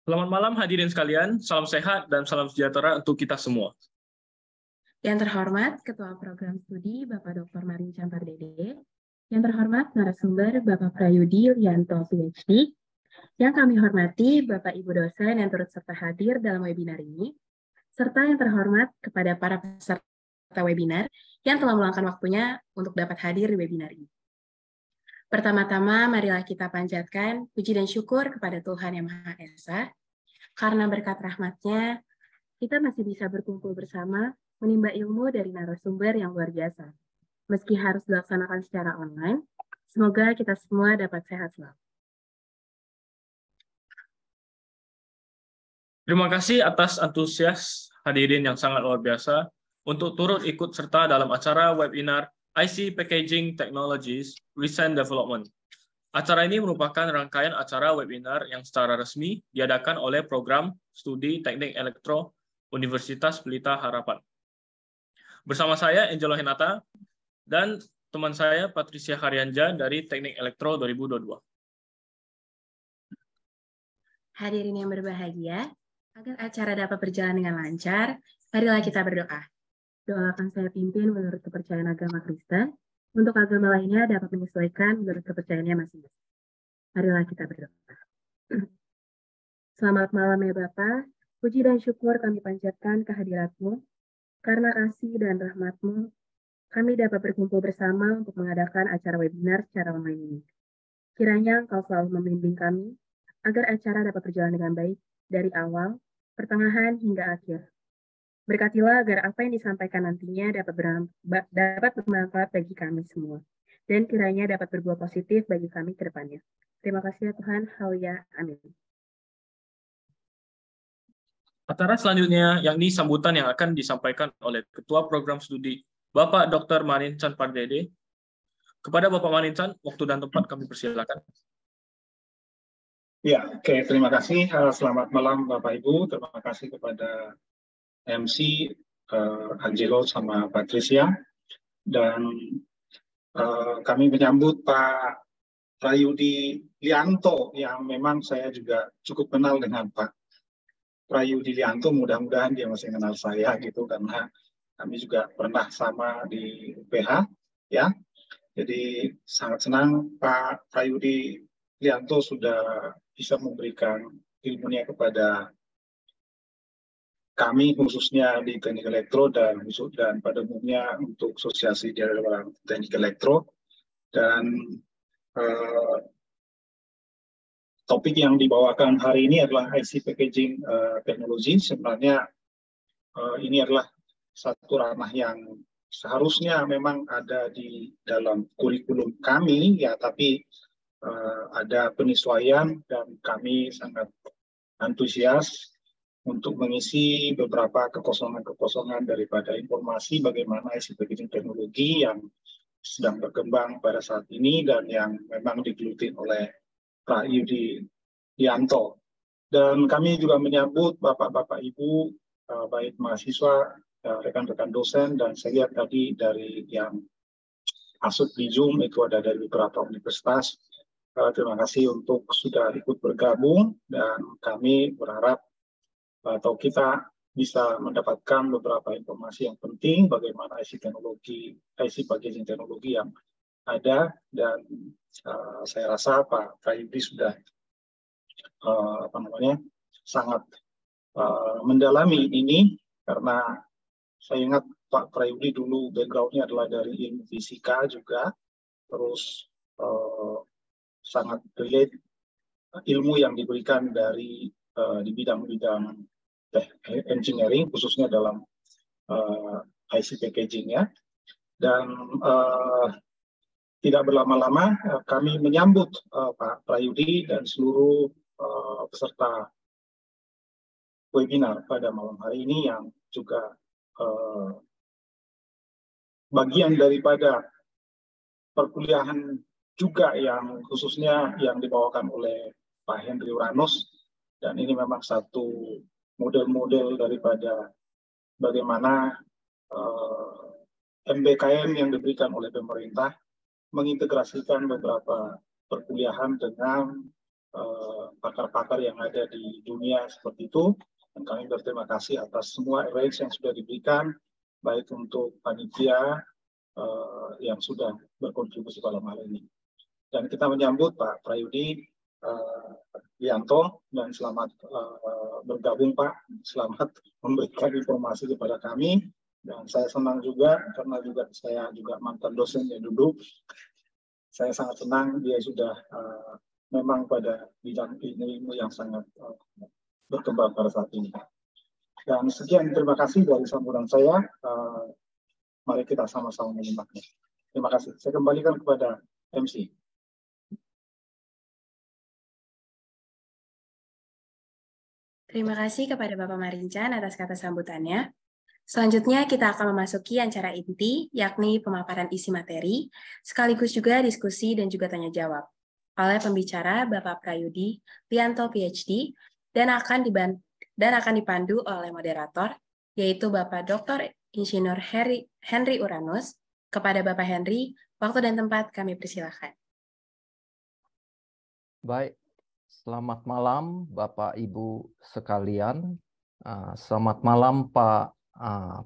Selamat malam hadirin sekalian, salam sehat dan salam sejahtera untuk kita semua. Yang terhormat Ketua Program Studi Bapak Dr. Marincan Pardede, yang terhormat narasumber Bapak Prayudi Lianto PhD, yang kami hormati Bapak Ibu dosen yang turut serta hadir dalam webinar ini, serta yang terhormat kepada para peserta webinar yang telah meluangkan waktunya untuk dapat hadir di webinar ini. Pertama-tama, marilah kita panjatkan puji dan syukur kepada Tuhan Yang Maha Esa, karena berkat rahmat-Nya, kita masih bisa berkumpul bersama, menimba ilmu dari narasumber yang luar biasa. Meski harus dilaksanakan secara online, semoga kita semua dapat sehat selalu. Terima kasih atas antusias hadirin yang sangat luar biasa untuk turut ikut serta dalam acara webinar IC Packaging Technologies Recent Development. Acara ini merupakan rangkaian acara webinar yang secara resmi diadakan oleh Program Studi Teknik Elektro Universitas Pelita Harapan. Bersama saya Angelo Hinata dan teman saya Patricia Haryanja dari Teknik Elektro 2022. Hadirin yang berbahagia, agar acara dapat berjalan dengan lancar, marilah kita berdoa. Doa akan saya pimpin menurut kepercayaan agama Kristen, untuk agama lainnya dapat menyesuaikan menurut kepercayaannya masing-masing. Marilah kita berdoa. Selamat malam ya Bapa, puji dan syukur kami panjatkan kehadirat-Mu, karena kasih dan rahmat-Mu, kami dapat berkumpul bersama untuk mengadakan acara webinar secara online ini. Kiranya Engkau selalu membimbing kami, agar acara dapat berjalan dengan baik dari awal, pertengahan, hingga akhir. Berkatilah agar apa yang disampaikan nantinya dapat bermanfaat bagi kami semua, dan kiranya dapat berbuah positif bagi kami ke depannya. Terima kasih ya Tuhan, haleluya, amin. Acara selanjutnya yakni sambutan yang akan disampaikan oleh Ketua Program Studi Bapak Dr. Marincan Pardede. Kepada Bapak Marincan, waktu dan tempat kami persilakan. Ya, oke. Terima kasih. Selamat malam Bapak Ibu. Terima kasih kepada MC Angelo sama Patricia. Dan kami menyambut Pak Prayudi Lianto yang memang saya juga cukup kenal dengan Pak Prayudi Lianto. Mudah-mudahan dia masih kenal saya gitu, karena kami juga pernah sama di UPH ya. Jadi sangat senang Pak Prayudi Lianto sudah bisa memberikan ilmunya kepada kami khususnya di teknik elektro dan pada umumnya untuk asosiasi di dalam teknik elektro. Dan topik yang dibawakan hari ini adalah IC Packaging Technology. Sebenarnya ini adalah satu ranah yang seharusnya memang ada di dalam kurikulum kami ya, tapi ada penyesuaian dan kami sangat antusias untuk mengisi beberapa kekosongan-kekosongan daripada informasi bagaimana IC Packaging Teknologi yang sedang berkembang pada saat ini dan yang memang digeluti oleh Pak Yudi Lianto. Dan kami juga menyambut Bapak-Bapak Ibu, baik mahasiswa, rekan-rekan dosen, dan saya lihat tadi dari yang masuk di Zoom itu ada dari beberapa universitas. Terima kasih untuk sudah ikut bergabung, dan kami berharap atau kita bisa mendapatkan beberapa informasi yang penting bagaimana IC packaging teknologi yang ada. Dan saya rasa Pak Prayudi sudah sangat mendalami ini, karena saya ingat Pak Prayudi dulu background-nya adalah dari ilmu fisika juga, terus sangat relate ilmu yang diberikan dari di bidang-bidang engineering, khususnya dalam IC packaging ya. Dan tidak berlama-lama kami menyambut Pak Prayudi dan seluruh peserta webinar pada malam hari ini yang juga bagian daripada perkuliahan juga yang khususnya yang dibawakan oleh Pak Henry Uranos. Dan ini memang satu model-model daripada bagaimana MBKM yang diberikan oleh pemerintah mengintegrasikan beberapa perkuliahan dengan pakar-pakar yang ada di dunia seperti itu. Dan kami berterima kasih atas semua arrange yang sudah diberikan, baik untuk panitia yang sudah berkontribusi pada hal ini. Dan kita menyambut Pak Prayudi Yanto, dan selamat bergabung Pak, selamat memberikan informasi kepada kami. Dan saya senang juga, karena saya juga mantan dosennya dulu. Saya sangat senang dia sudah memang pada bidang ilmu yang sangat berkembang pada saat ini. Dan sekian, terima kasih dari sambutan saya. Mari kita sama-sama menyimaknya. Terima kasih. Saya kembalikan kepada MC. Terima kasih kepada Bapak Marincan atas kata sambutannya. Selanjutnya kita akan memasuki acara inti, yakni pemaparan isi materi, sekaligus juga diskusi dan juga tanya jawab oleh pembicara Bapak Prayudi Lianto PhD, dan akan dipandu oleh moderator, yaitu Bapak Dr. Insinyur Henry Uranus. Kepada Bapak Henry, waktu dan tempat kami persilakan. Baik, selamat malam Bapak Ibu sekalian. Selamat malam Pak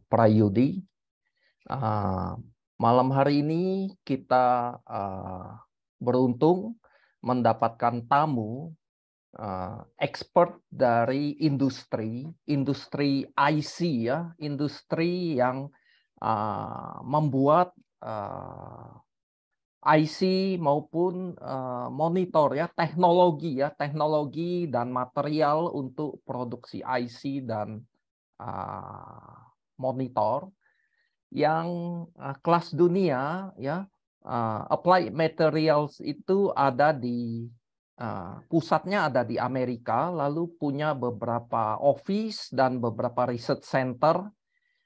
Prayudi. Malam hari ini kita beruntung mendapatkan tamu expert dari industri IC ya, industri yang membuat IC maupun monitor ya, teknologi dan material untuk produksi IC dan monitor yang kelas dunia ya. Applied Materials itu ada di pusatnya ada di Amerika, lalu punya beberapa office dan beberapa research center.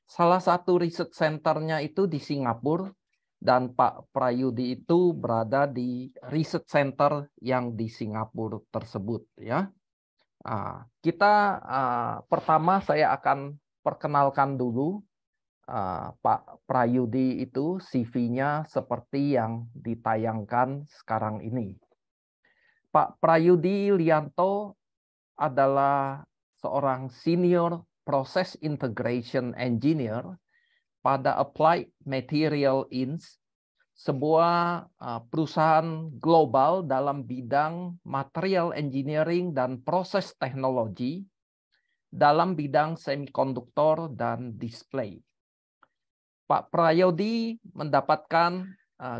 Salah satu research centernya itu di Singapura, dan Pak Prayudi itu berada di research center yang di Singapura tersebut ya. Pertama saya akan perkenalkan dulu Pak Prayudi itu, CV-nya seperti yang ditayangkan sekarang ini. Pak Prayudi Lianto adalah seorang senior process integration engineer pada Applied Materials Inc., sebuah perusahaan global dalam bidang material engineering dan proses teknologi dalam bidang semikonduktor dan display. Pak Prayudi mendapatkan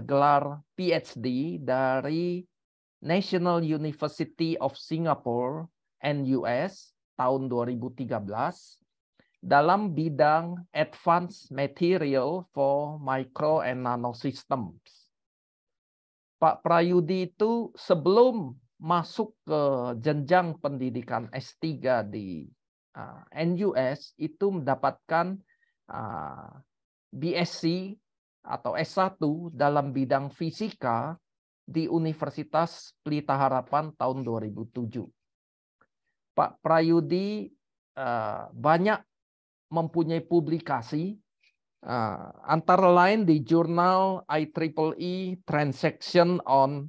gelar PhD dari National University of Singapore NUS tahun 2013 dalam bidang Advanced Material for Micro and Nano Systems. Pak Prayudi itu sebelum masuk ke jenjang pendidikan S3 di NUS itu mendapatkan BSc atau S1 dalam bidang fisika di Universitas Pelita Harapan tahun 2007. Pak Prayudi banyak mempunyai publikasi, antara lain di jurnal IEEE Transaction on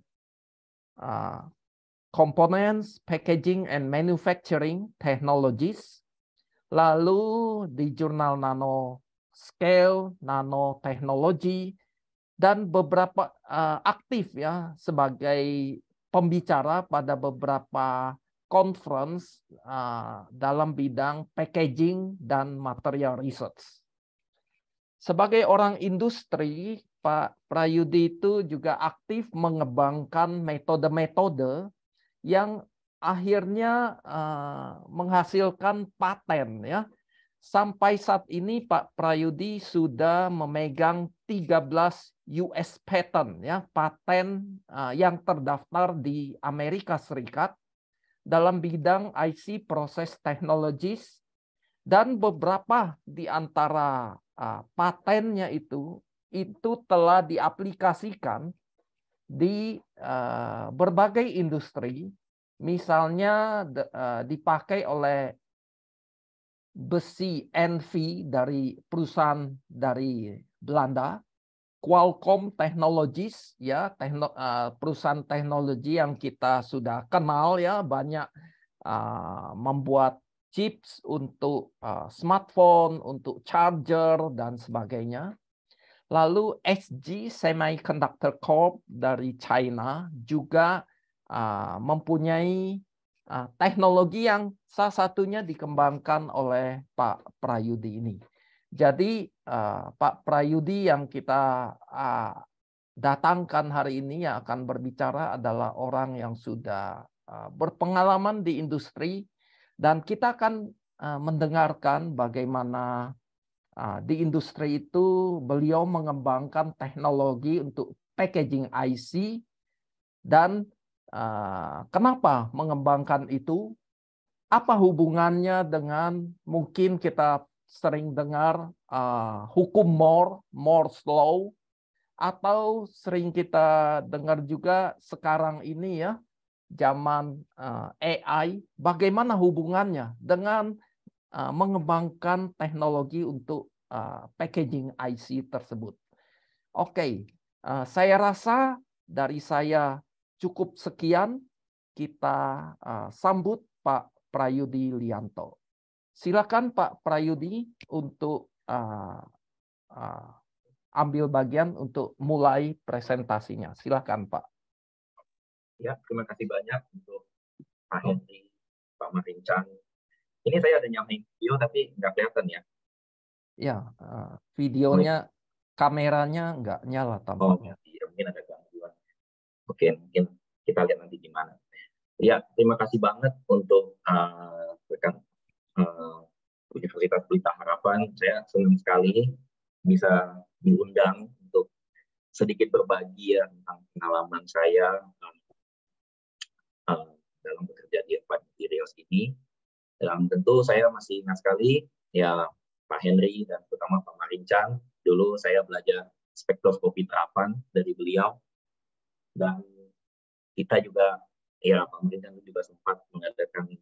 Components, Packaging, and Manufacturing Technologies, lalu di jurnal Nanoscale, Nanotechnology, dan beberapa aktif ya sebagai pembicara pada beberapa conference dalam bidang packaging dan material research. Sebagai orang industri, Pak Prayudi itu juga aktif mengembangkan metode-metode yang akhirnya menghasilkan paten ya. Sampai saat ini Pak Prayudi sudah memegang 13 US patent ya, paten yang terdaftar di Amerika Serikat dalam bidang IC Process Technologies, dan beberapa di antara patennya itu telah diaplikasikan di berbagai industri, misalnya dipakai oleh besi NV dari perusahaan dari Belanda, Qualcomm Technologies, ya, perusahaan teknologi yang kita sudah kenal, ya, banyak membuat chips untuk smartphone, untuk charger dan sebagainya. Lalu SG Semiconductor Corp dari China juga mempunyai teknologi yang salah satunya dikembangkan oleh Pak Prayudi ini. Jadi Pak Prayudi yang kita datangkan hari ini yang akan berbicara adalah orang yang sudah berpengalaman di industri, dan kita akan mendengarkan bagaimana di industri itu beliau mengembangkan teknologi untuk packaging IC, dan kenapa mengembangkan itu, apa hubungannya dengan mungkin kita sering dengar hukum Moore's Law, atau sering kita dengar juga sekarang ini, ya, zaman AI, bagaimana hubungannya dengan mengembangkan teknologi untuk packaging IC tersebut. Oke, saya rasa dari saya cukup sekian. Kita sambut Pak Prayudi Lianto. Silakan Pak Prayudi untuk ambil bagian untuk mulai presentasinya. Silakan Pak. Ya, terima kasih banyak untuk Pak Henry, Pak Marincang. Ini saya ada nyamain video tapi nggak kelihatan ya. Ya, videonya, kameranya nggak nyala tampaknya. Iya, mungkin ada gangguan. Oke, mungkin kita lihat nanti gimana. Ya, terima kasih banget untuk rekan Universitas Pelita Harapan. Saya senang sekali bisa diundang untuk sedikit berbagi ya tentang pengalaman saya dalam bekerja di Applied Materials ini. Dan tentu saya masih ingat sekali ya Pak Henry dan terutama Pak Marincang. Dulu saya belajar spektroskopi terapan dari beliau, dan kita juga ya Pak Marincang juga sempat mengadakan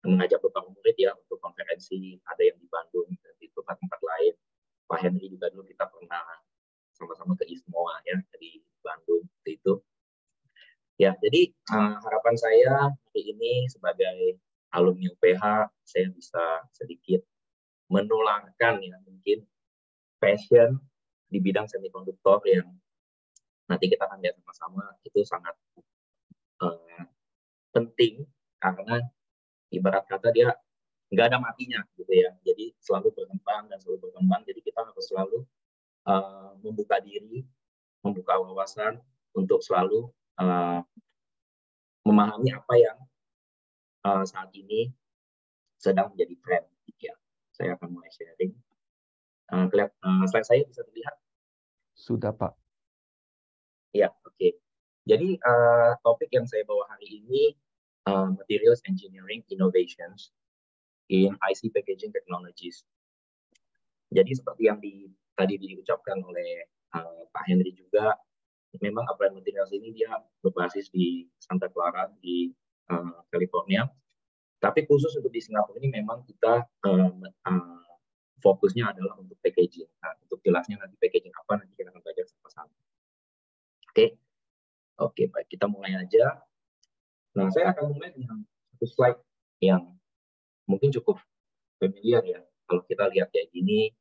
mengajak beberapa murid ya untuk konferensi, ada yang di Bandung dan di tempat-tempat lain. Pak Henry juga dulu kita pernah sama-sama ke ISMOA ya di Bandung itu. Ya, jadi harapan saya hari ini sebagai alumni UPH, saya bisa sedikit menularkan ya mungkin passion di bidang semikonduktor yang nanti kita akan lihat sama-sama itu sangat penting, karena ibarat kata dia nggak ada matinya gitu ya. Jadi selalu berkembang dan selalu berkembang. Jadi kita harus selalu membuka diri, membuka wawasan untuk selalu memahami apa yang saat ini sedang menjadi tren. Ya, saya akan mulai sharing. Slide saya bisa dilihat? Sudah, Pak. Ya, oke. Jadi topik yang saya bawa hari ini Materials Engineering Innovations in IC Packaging Technologies. Jadi seperti yang tadi diucapkan oleh Pak Henry juga, memang Applied Materials ini dia berbasis di Santa Clara di California. Tapi khusus untuk di Singapura ini memang kita fokusnya adalah untuk packaging. Nah, untuk jelasnya nanti packaging apa nanti kita akan belajar sama-sama. Oke, baik, kita mulai aja. Nah, saya akan mulai dengan satu slide yang mungkin cukup familiar ya. Kalau kita lihat kayak gini,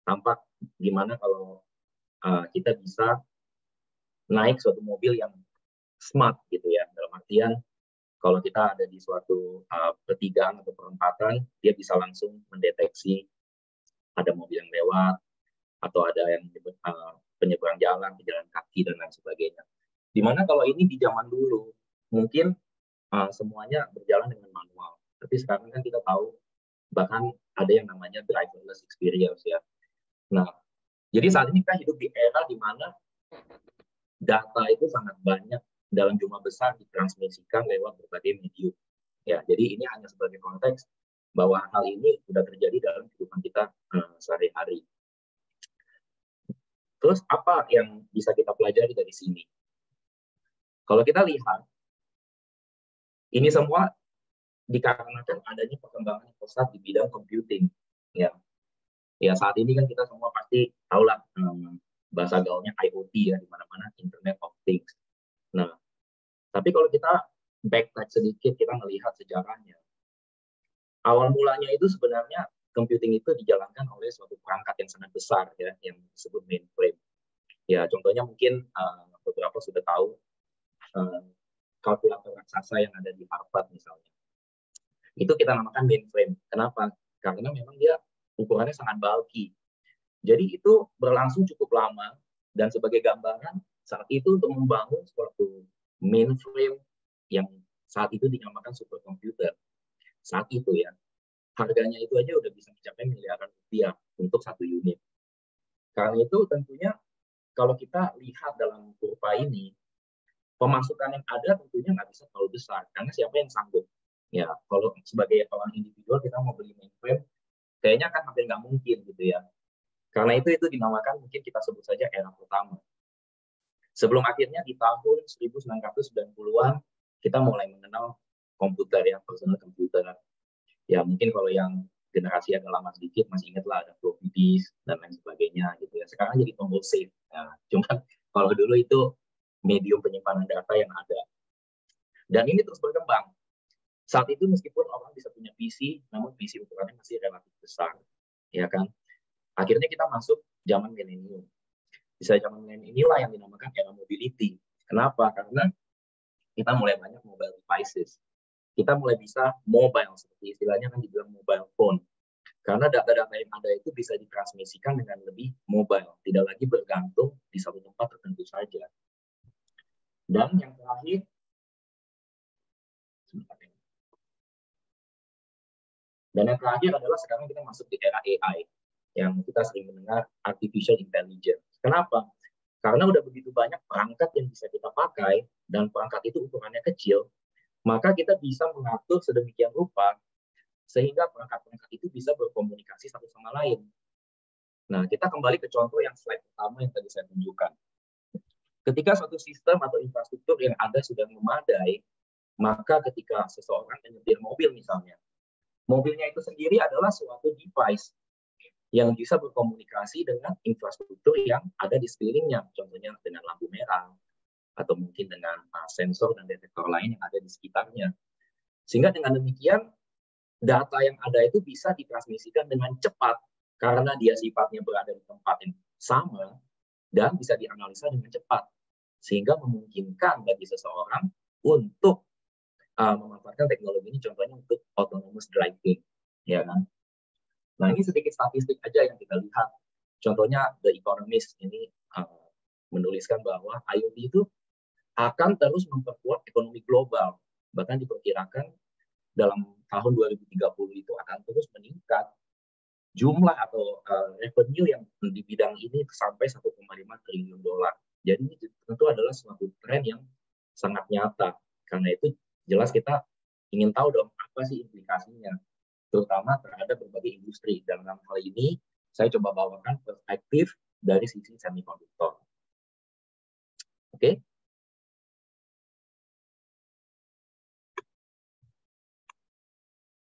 tampak gimana kalau kita bisa naik suatu mobil yang smart gitu ya. Dalam artian kalau kita ada di suatu pertigaan atau perempatan, dia bisa langsung mendeteksi ada mobil yang lewat atau ada yang penyeberang jalan, pejalan kaki dan lain sebagainya. Dimana kalau ini di zaman dulu mungkin semuanya berjalan dengan manual. Tapi sekarang kan kita tahu bahkan ada yang namanya driverless experience ya. Nah, jadi saat ini kita hidup di era di mana data itu sangat banyak dalam jumlah besar ditransmisikan lewat berbagai medium. Ya, jadi ini hanya sebagai konteks bahwa hal ini sudah terjadi dalam kehidupan kita sehari-hari. Terus apa yang bisa kita pelajari dari sini? Kalau kita lihat, ini semua dikarenakan adanya perkembangan pesat di bidang computing. Ya, Ya saat ini kan kita semua pasti tahulah bahasa gaulnya IoT ya, di mana-mana Internet of Things. Nah, tapi kalau kita backtrack sedikit, kita melihat sejarahnya. Awal mulanya itu sebenarnya computing itu dijalankan oleh suatu perangkat yang sangat besar ya, yang disebut mainframe. Ya contohnya mungkin beberapa sudah tahu kalkulator raksasa yang ada di Harvard misalnya. Itu kita namakan mainframe. Kenapa? Karena memang dia ukurannya sangat bulky. Jadi itu berlangsung cukup lama, dan sebagai gambaran saat itu untuk membangun suatu mainframe yang saat itu dinamakan superkomputer. Saat itu ya, harganya itu aja udah bisa mencapai miliaran rupiah untuk satu unit. Karena itu tentunya kalau kita lihat dalam kurva ini, pemasukan yang ada tentunya nggak bisa terlalu besar, karena siapa yang sanggup? Ya, kalau sebagai orang individual kita mau beli mainframe, kayaknya kan hampir nggak mungkin gitu ya. Karena itu dinamakan, mungkin kita sebut saja era pertama. Sebelum akhirnya di tahun 1990-an kita mulai mengenal komputer ya, personal computer. Ya mungkin kalau yang generasi agak lama sedikit masih ingat lah ada floppy disk dan lain sebagainya gitu ya. Sekarang jadi tombol save. Nah, cuma kalau dulu itu medium penyimpanan data yang ada. Dan ini terus berkembang. Saat itu meskipun orang bisa punya PC, namun PC ukurannya masih relatif besar, ya kan? Akhirnya kita masuk zaman milenium. Bisa zaman milenium inilah yang dinamakan era mobility. Kenapa? Karena kita mulai banyak mobile devices. Kita mulai bisa mobile, seperti istilahnya kan dibilang mobile phone. Karena data-data yang ada itu bisa ditransmisikan dengan lebih mobile, tidak lagi bergantung di satu tempat tertentu saja. Dan yang terakhir, adalah sekarang kita masuk di era AI, yang kita sering mendengar artificial intelligence. Kenapa? Karena udah begitu banyak perangkat yang bisa kita pakai, dan perangkat itu ukurannya kecil, maka kita bisa mengatur sedemikian rupa sehingga perangkat-perangkat itu bisa berkomunikasi satu sama lain. Nah, kita kembali ke contoh yang slide pertama yang tadi saya tunjukkan. Ketika suatu sistem atau infrastruktur yang ada sudah memadai, maka ketika seseorang menyetir mobil misalnya, mobilnya itu sendiri adalah suatu device yang bisa berkomunikasi dengan infrastruktur yang ada di sekelilingnya, contohnya dengan lampu merah, atau mungkin dengan sensor dan detektor lain yang ada di sekitarnya. Sehingga dengan demikian, data yang ada itu bisa ditransmisikan dengan cepat, karena dia sifatnya berada di tempat yang sama, dan bisa dianalisa dengan cepat, sehingga memungkinkan bagi seseorang untuk memanfaatkan teknologi ini, contohnya untuk autonomous driving, ya kan? Nah, ini sedikit statistik aja yang kita lihat. Contohnya The Economist ini menuliskan bahwa IoT itu akan terus memperkuat ekonomi global. Bahkan diperkirakan dalam tahun 2030 itu akan terus meningkat jumlah atau revenue yang di bidang ini sampai 1,5 triliun dolar. Jadi ini tentu adalah suatu tren yang sangat nyata. Karena itu jelas kita ingin tahu dong apa sih implikasinya, terutama terhadap berbagai industri. Dalam hal ini saya coba bawakan perspektif dari sisi semikonduktor. Oke.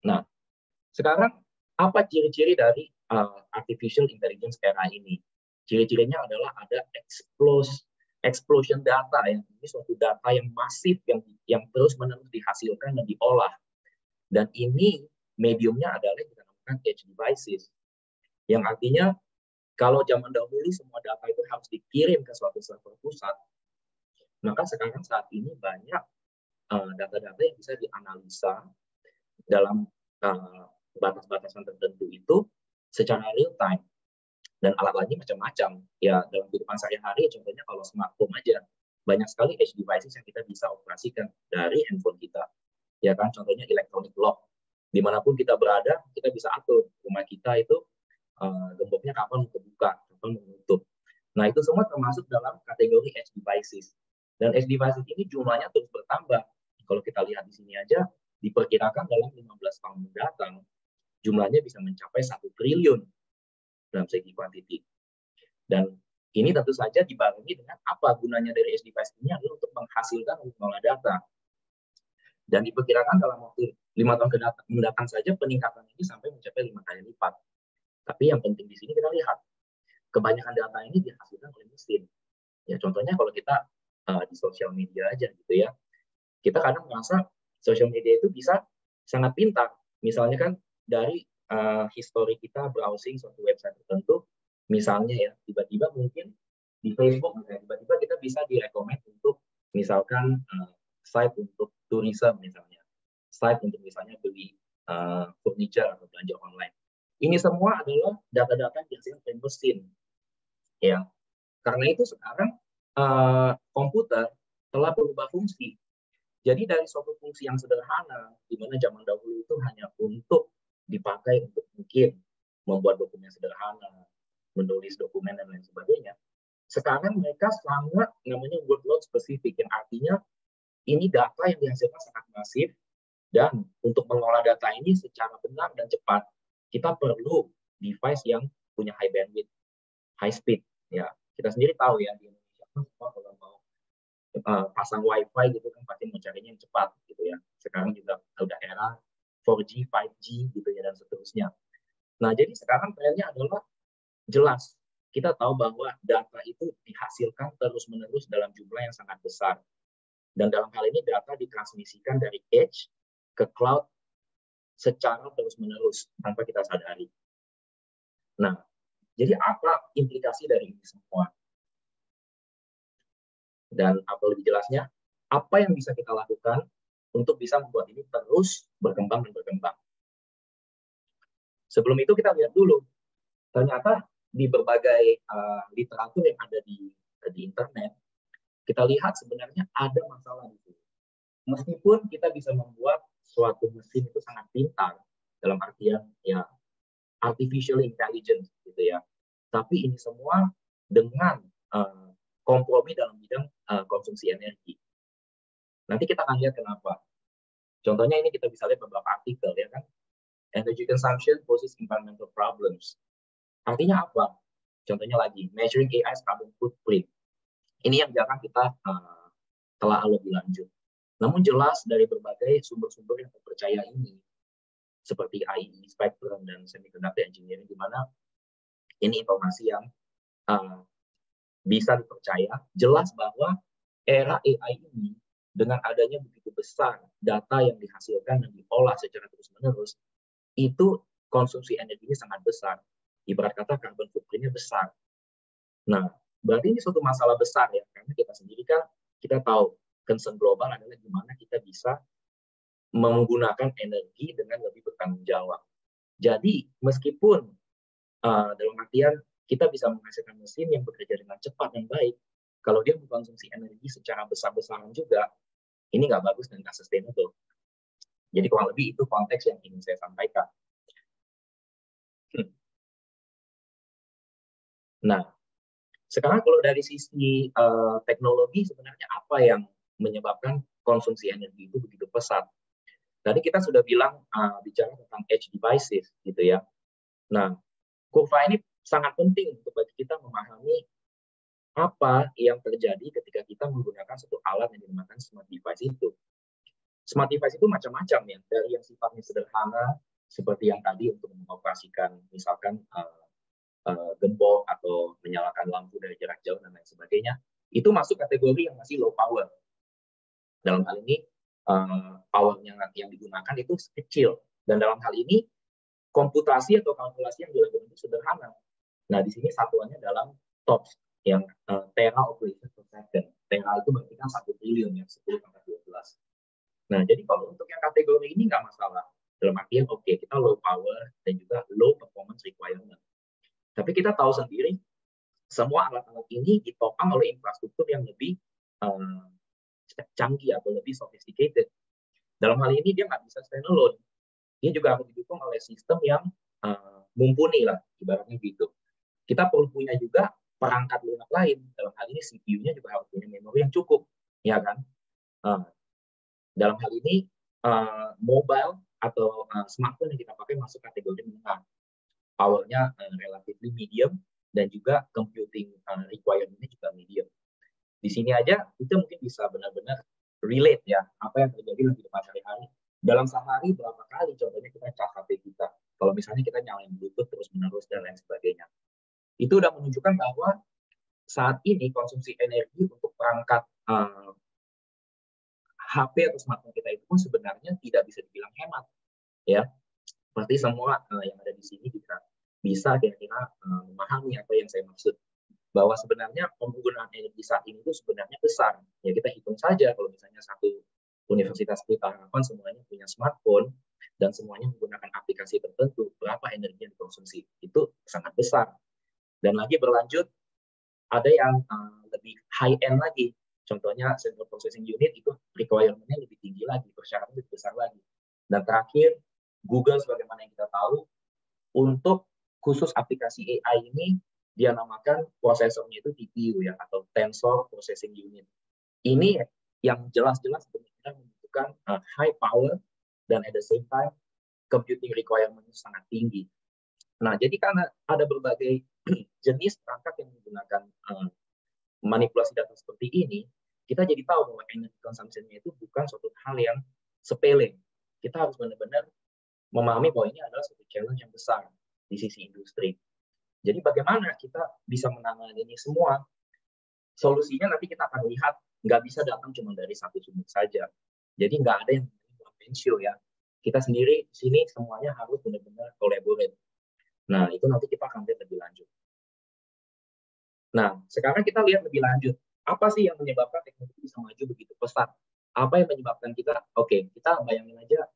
Nah, sekarang apa ciri-ciri dari artificial intelligence era ini? Ciri-cirinya adalah ada explosion data, yang ini suatu data yang masif yang terus-menerus dihasilkan dan diolah. Dan ini mediumnya adalah yang kita namakan edge devices. Yang artinya kalau zaman dahulu semua data itu harus dikirim ke suatu server pusat, maka sekarang saat ini banyak data-data yang bisa dianalisa dalam batas-batasan tertentu itu secara real time, dan alat-alatnya macam-macam ya dalam kehidupan sehari-hari. Contohnya kalau smartphone aja, banyak sekali edge devices yang kita bisa operasikan dari handphone kita, ya kan? Contohnya electronic lock, dimanapun kita berada kita bisa atur rumah kita itu gemboknya kapan terbuka, kapan menutup. Nah, itu semua termasuk dalam kategori edge devices, dan edge devices ini jumlahnya terus bertambah. Kalau kita lihat di sini aja, diperkirakan dalam 15 tahun mendatang jumlahnya bisa mencapai 1 triliun dalam segi kuantiti. Dan ini tentu saja dibarengi dengan apa gunanya dari edge device ini adalah untuk menghasilkan mengolah data. Dan diperkirakan dalam waktu 5 tahun mendatang saja peningkatan ini sampai mencapai 5 kali lipat. Tapi yang penting di sini kita lihat, kebanyakan data ini dihasilkan oleh mesin. Ya, contohnya kalau kita di sosial media aja gitu ya, kita kadang merasa sosial media itu bisa sangat pintar. Misalnya kan dari history kita browsing suatu website tertentu, misalnya ya, tiba-tiba mungkin di Facebook, tiba-tiba kita bisa direkomend untuk misalkan site untuk tourism misalnya, site untuk misalnya beli furniture atau belanja online. Ini semua adalah data-data yang dihasilkan oleh mesin. Ya, karena itu sekarang komputer telah berubah fungsi. Jadi dari suatu fungsi yang sederhana, di mana zaman dahulu itu hanya untuk dipakai untuk mungkin membuat dokumen sederhana, menulis dokumen dan lain sebagainya. Sekarang mereka sangat namanya workload spesifik, yang artinya ini data yang dihasilkan sangat masif, dan untuk mengolah data ini secara benar dan cepat, kita perlu device yang punya high bandwidth, high speed. Ya, kita sendiri tahu ya di Indonesia semua kalau mau pasang WiFi gitu kan pasti mencarinya yang cepat gitu ya. Sekarang juga udah era 4G, 5G gitu ya dan seterusnya. Nah, jadi sekarang trennya adalah jelas kita tahu bahwa data itu dihasilkan terus-menerus dalam jumlah yang sangat besar. Dan dalam hal ini data ditransmisikan dari edge ke cloud secara terus-menerus tanpa kita sadari. Nah, jadi apa implikasi dari ini semua? Dan apa lebih jelasnya, apa yang bisa kita lakukan untuk bisa membuat ini terus berkembang dan berkembang. Sebelum itu kita lihat dulu, ternyata di berbagai literatur yang ada di internet, kita lihat sebenarnya ada masalah di sini. Meskipun kita bisa membuat suatu mesin itu sangat pintar, dalam artian ya artificial intelligence gitu ya, tapi ini semua dengan kompromi dalam bidang konsumsi energi. Nanti kita akan lihat kenapa. Contohnya ini kita bisa lihat beberapa artikel ya kan. Energy consumption poses environmental problems. Artinya apa? Contohnya lagi, measuring AI's carbon footprint. Ini yang jarang kita telah lebih lanjut. Namun jelas dari berbagai sumber-sumber yang terpercaya ini, seperti IEEE, Spectrum, dan Semiconductor Engineering, di mana ini informasi yang bisa dipercaya, jelas bahwa era AI ini dengan adanya begitu besar data yang dihasilkan dan diolah secara terus-menerus, itu konsumsi energinya sangat besar. Ibarat kata carbon footprint-nya besar. Nah, berarti ini suatu masalah besar ya, karena kita sendiri kan, kita tahu concern global adalah gimana kita bisa menggunakan energi dengan lebih bertanggung jawab. Jadi, meskipun dalam artian kita bisa menghasilkan mesin yang bekerja dengan cepat dan baik, kalau dia mengkonsumsi energi secara besar-besaran juga, ini nggak bagus dan nggak sustainable. Jadi kurang lebih itu konteks yang ingin saya sampaikan. Nah, sekarang kalau dari sisi teknologi, sebenarnya apa yang menyebabkan konsumsi energi itu begitu pesat? Tadi kita sudah bilang bicara tentang edge devices, gitu ya. Nah, kurva ini sangat penting untuk bagi kita memahami apa yang terjadi ketika kita menggunakan satu alat yang dinamakan smart device itu. Smart device itu macam-macam ya, dari yang sifatnya sederhana, seperti yang tadi untuk mengoperasikan misalkan gembok atau menyalakan lampu dari jarak jauh dan lain sebagainya, itu masuk kategori yang masih low power. Dalam hal ini, powernya yang digunakan itu kecil, dan dalam hal ini komputasi atau kalkulasi yang dilakukan itu sederhana. Nah, di sini satuannya dalam TOPS, yang tera operation per second. Tera itu berarti kan 1 triliun ya, 10⁻12. Nah, jadi kalau untuk yang kategori ini nggak masalah. Dalam artian, oke, kita low power dan juga low performance requirement. Tapi kita tahu sendiri, semua alat-alat ini ditopang oleh infrastruktur yang lebih canggih atau lebih sophisticated. Dalam hal ini, dia nggak bisa standalone. Dia juga harus didukung oleh sistem yang mumpuni lah, ibaratnya gitu. Kita perlu punya juga perangkat lunak lain. Dalam hal ini CPU-nya juga harus punya memori yang cukup, ya kan? Dalam hal ini mobile atau smartphone yang kita pakai masuk kategori menengah. Powernya relatively medium dan juga computing requirement-nya juga medium. Di sini aja kita mungkin bisa benar-benar relate ya apa yang terjadi dalam kehidupan sehari-hari. Dalam sehari berapa kali contohnya kita cas HP kita, Kalau misalnya kita nyalain Bluetooth terus-menerus dan lain sebagainya. Itu udah menunjukkan bahwa saat ini konsumsi energi untuk perangkat HP atau smartphone kita itu pun sebenarnya tidak bisa dibilang hemat, ya. Pasti semua yang ada di sini bisa kira-kira memahami apa yang saya maksud. Bahwa sebenarnya penggunaan energi saat ini itu sebenarnya besar. Ya kita hitung saja kalau misalnya satu universitas Pelita Harapan semuanya punya smartphone dan semuanya menggunakan aplikasi tertentu, berapa energi yang dikonsumsi? Itu sangat besar. Dan lagi berlanjut, ada yang lebih high-end lagi. Contohnya central processing unit itu requirement-nya lebih tinggi lagi, persyaratan lebih besar lagi. Dan terakhir, Google sebagaimana yang kita tahu, untuk khusus aplikasi AI ini, dia namakan prosesornya itu TPU ya, atau Tensor Processing Unit. Ini yang jelas-jelas benar-benar membutuhkan high power dan at the same time computing requirement-nya sangat tinggi. Nah, jadi karena ada berbagai jenis perangkat yang menggunakan manipulasi data seperti ini, kita jadi tahu bahwa energy consumption-nya itu bukan suatu hal yang sepele. Kita harus benar-benar memahami bahwa ini adalah suatu challenge yang besar di sisi industri. Jadi bagaimana kita bisa menangani ini semua? Solusinya nanti kita akan lihat, nggak bisa datang cuma dari satu sumber saja. Jadi nggak ada yang one man show ya. Kita sendiri di sini semuanya harus benar-benar collaborate. Nah, itu nanti kita akan lihat lebih lanjut. Nah, sekarang kita lihat lebih lanjut. Apa sih yang menyebabkan teknologi bisa maju begitu pesat? Apa yang menyebabkan kita, oke, kita bayangin aja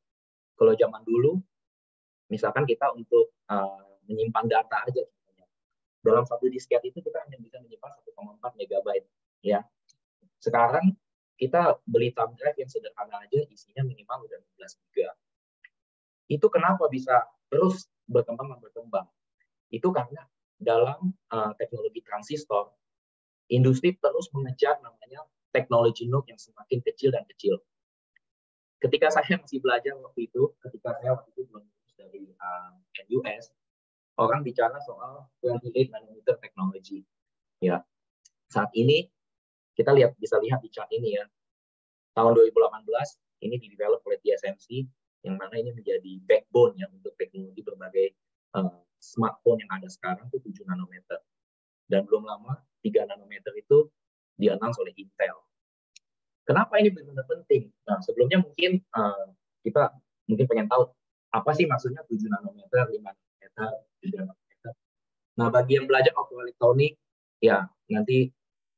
kalau zaman dulu, misalkan kita untuk menyimpan data aja, dalam satu disket itu kita hanya bisa menyimpan 1,4 MB ya. Sekarang kita beli thumb drive yang sederhana aja isinya minimal udah 16 GB. Itu kenapa bisa terus berkembang dan berkembang? Itu karena dalam teknologi transistor, industri terus mengejar namanya teknologi node yang semakin kecil dan kecil. Ketika saya masih belajar waktu itu, ketika saya waktu itu belum lulus dari NUS, orang bicara soal 28 nanometer teknologi. Ya, saat ini kita bisa lihat di chart ini ya. Tahun 2018 ini di-develop oleh TSMC, yang mana ini menjadi backbone ya untuk teknologi berbagai smartphone yang ada sekarang itu 7 nanometer. Dan belum lama 3 nanometer itu di-announce oleh Intel. Kenapa ini benar-benar penting? Nah, sebelumnya mungkin kita mungkin pengen tahu apa sih maksudnya 7 nanometer, 5 nanometer, 3 nanometer. Nah, bagi yang belajar optoelektronik, ya nanti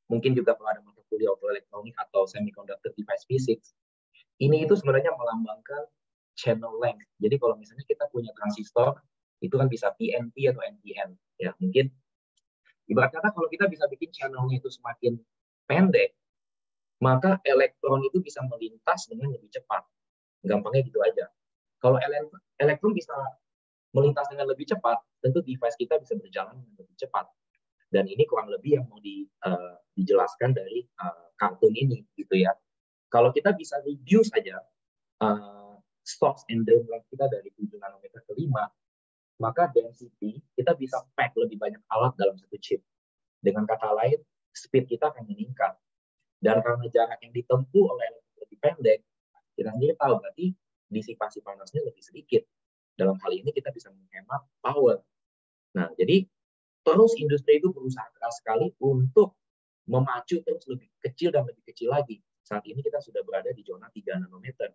mungkin juga kalau ada mata kuliah optoelektronik atau semiconductor device physics, ini itu sebenarnya melambangkan channel length. Jadi kalau misalnya kita punya transistor, itu kan bisa PNP atau NPN. Ya, mungkin ibarat kata kalau kita bisa bikin channelnya itu semakin pendek, maka elektron itu bisa melintas dengan lebih cepat. Gampangnya gitu aja. Kalau elektron bisa melintas dengan lebih cepat, tentu device kita bisa berjalan dengan lebih cepat. Dan ini kurang lebih yang mau dijelaskan dari kartun ini, gitu ya. Kalau kita bisa reduce saja source and drain length kita dari 7 nanometer ke 5, maka density kita bisa pack lebih banyak alat dalam satu chip. Dengan kata lain, speed kita akan meningkat. Dan karena jarak yang ditempuh oleh elektron lebih pendek, kita sendiri tahu berarti disipasi panasnya lebih sedikit. Dalam hal ini kita bisa menghemat power. Nah, jadi terus industri itu berusaha keras sekali untuk memacu terus lebih kecil dan lebih kecil lagi. Saat ini kita sudah berada di zona 3 nanometer.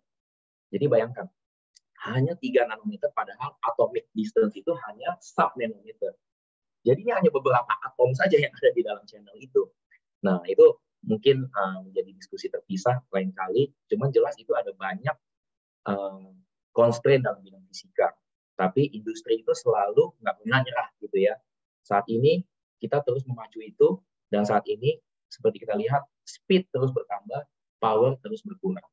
Jadi bayangkan, hanya 3 nanometer padahal atomic distance itu hanya sub-nanometer. Jadinya hanya beberapa atom saja yang ada di dalam channel itu. Nah, itu mungkin menjadi diskusi terpisah lain kali. Cuman jelas itu ada banyak constraint dalam bidang fisika. Tapi industri itu selalu nggak pernah nyerah gitu ya. Saat ini kita terus memacu itu, dan saat ini seperti kita lihat speed terus bertambah, power terus berkurang.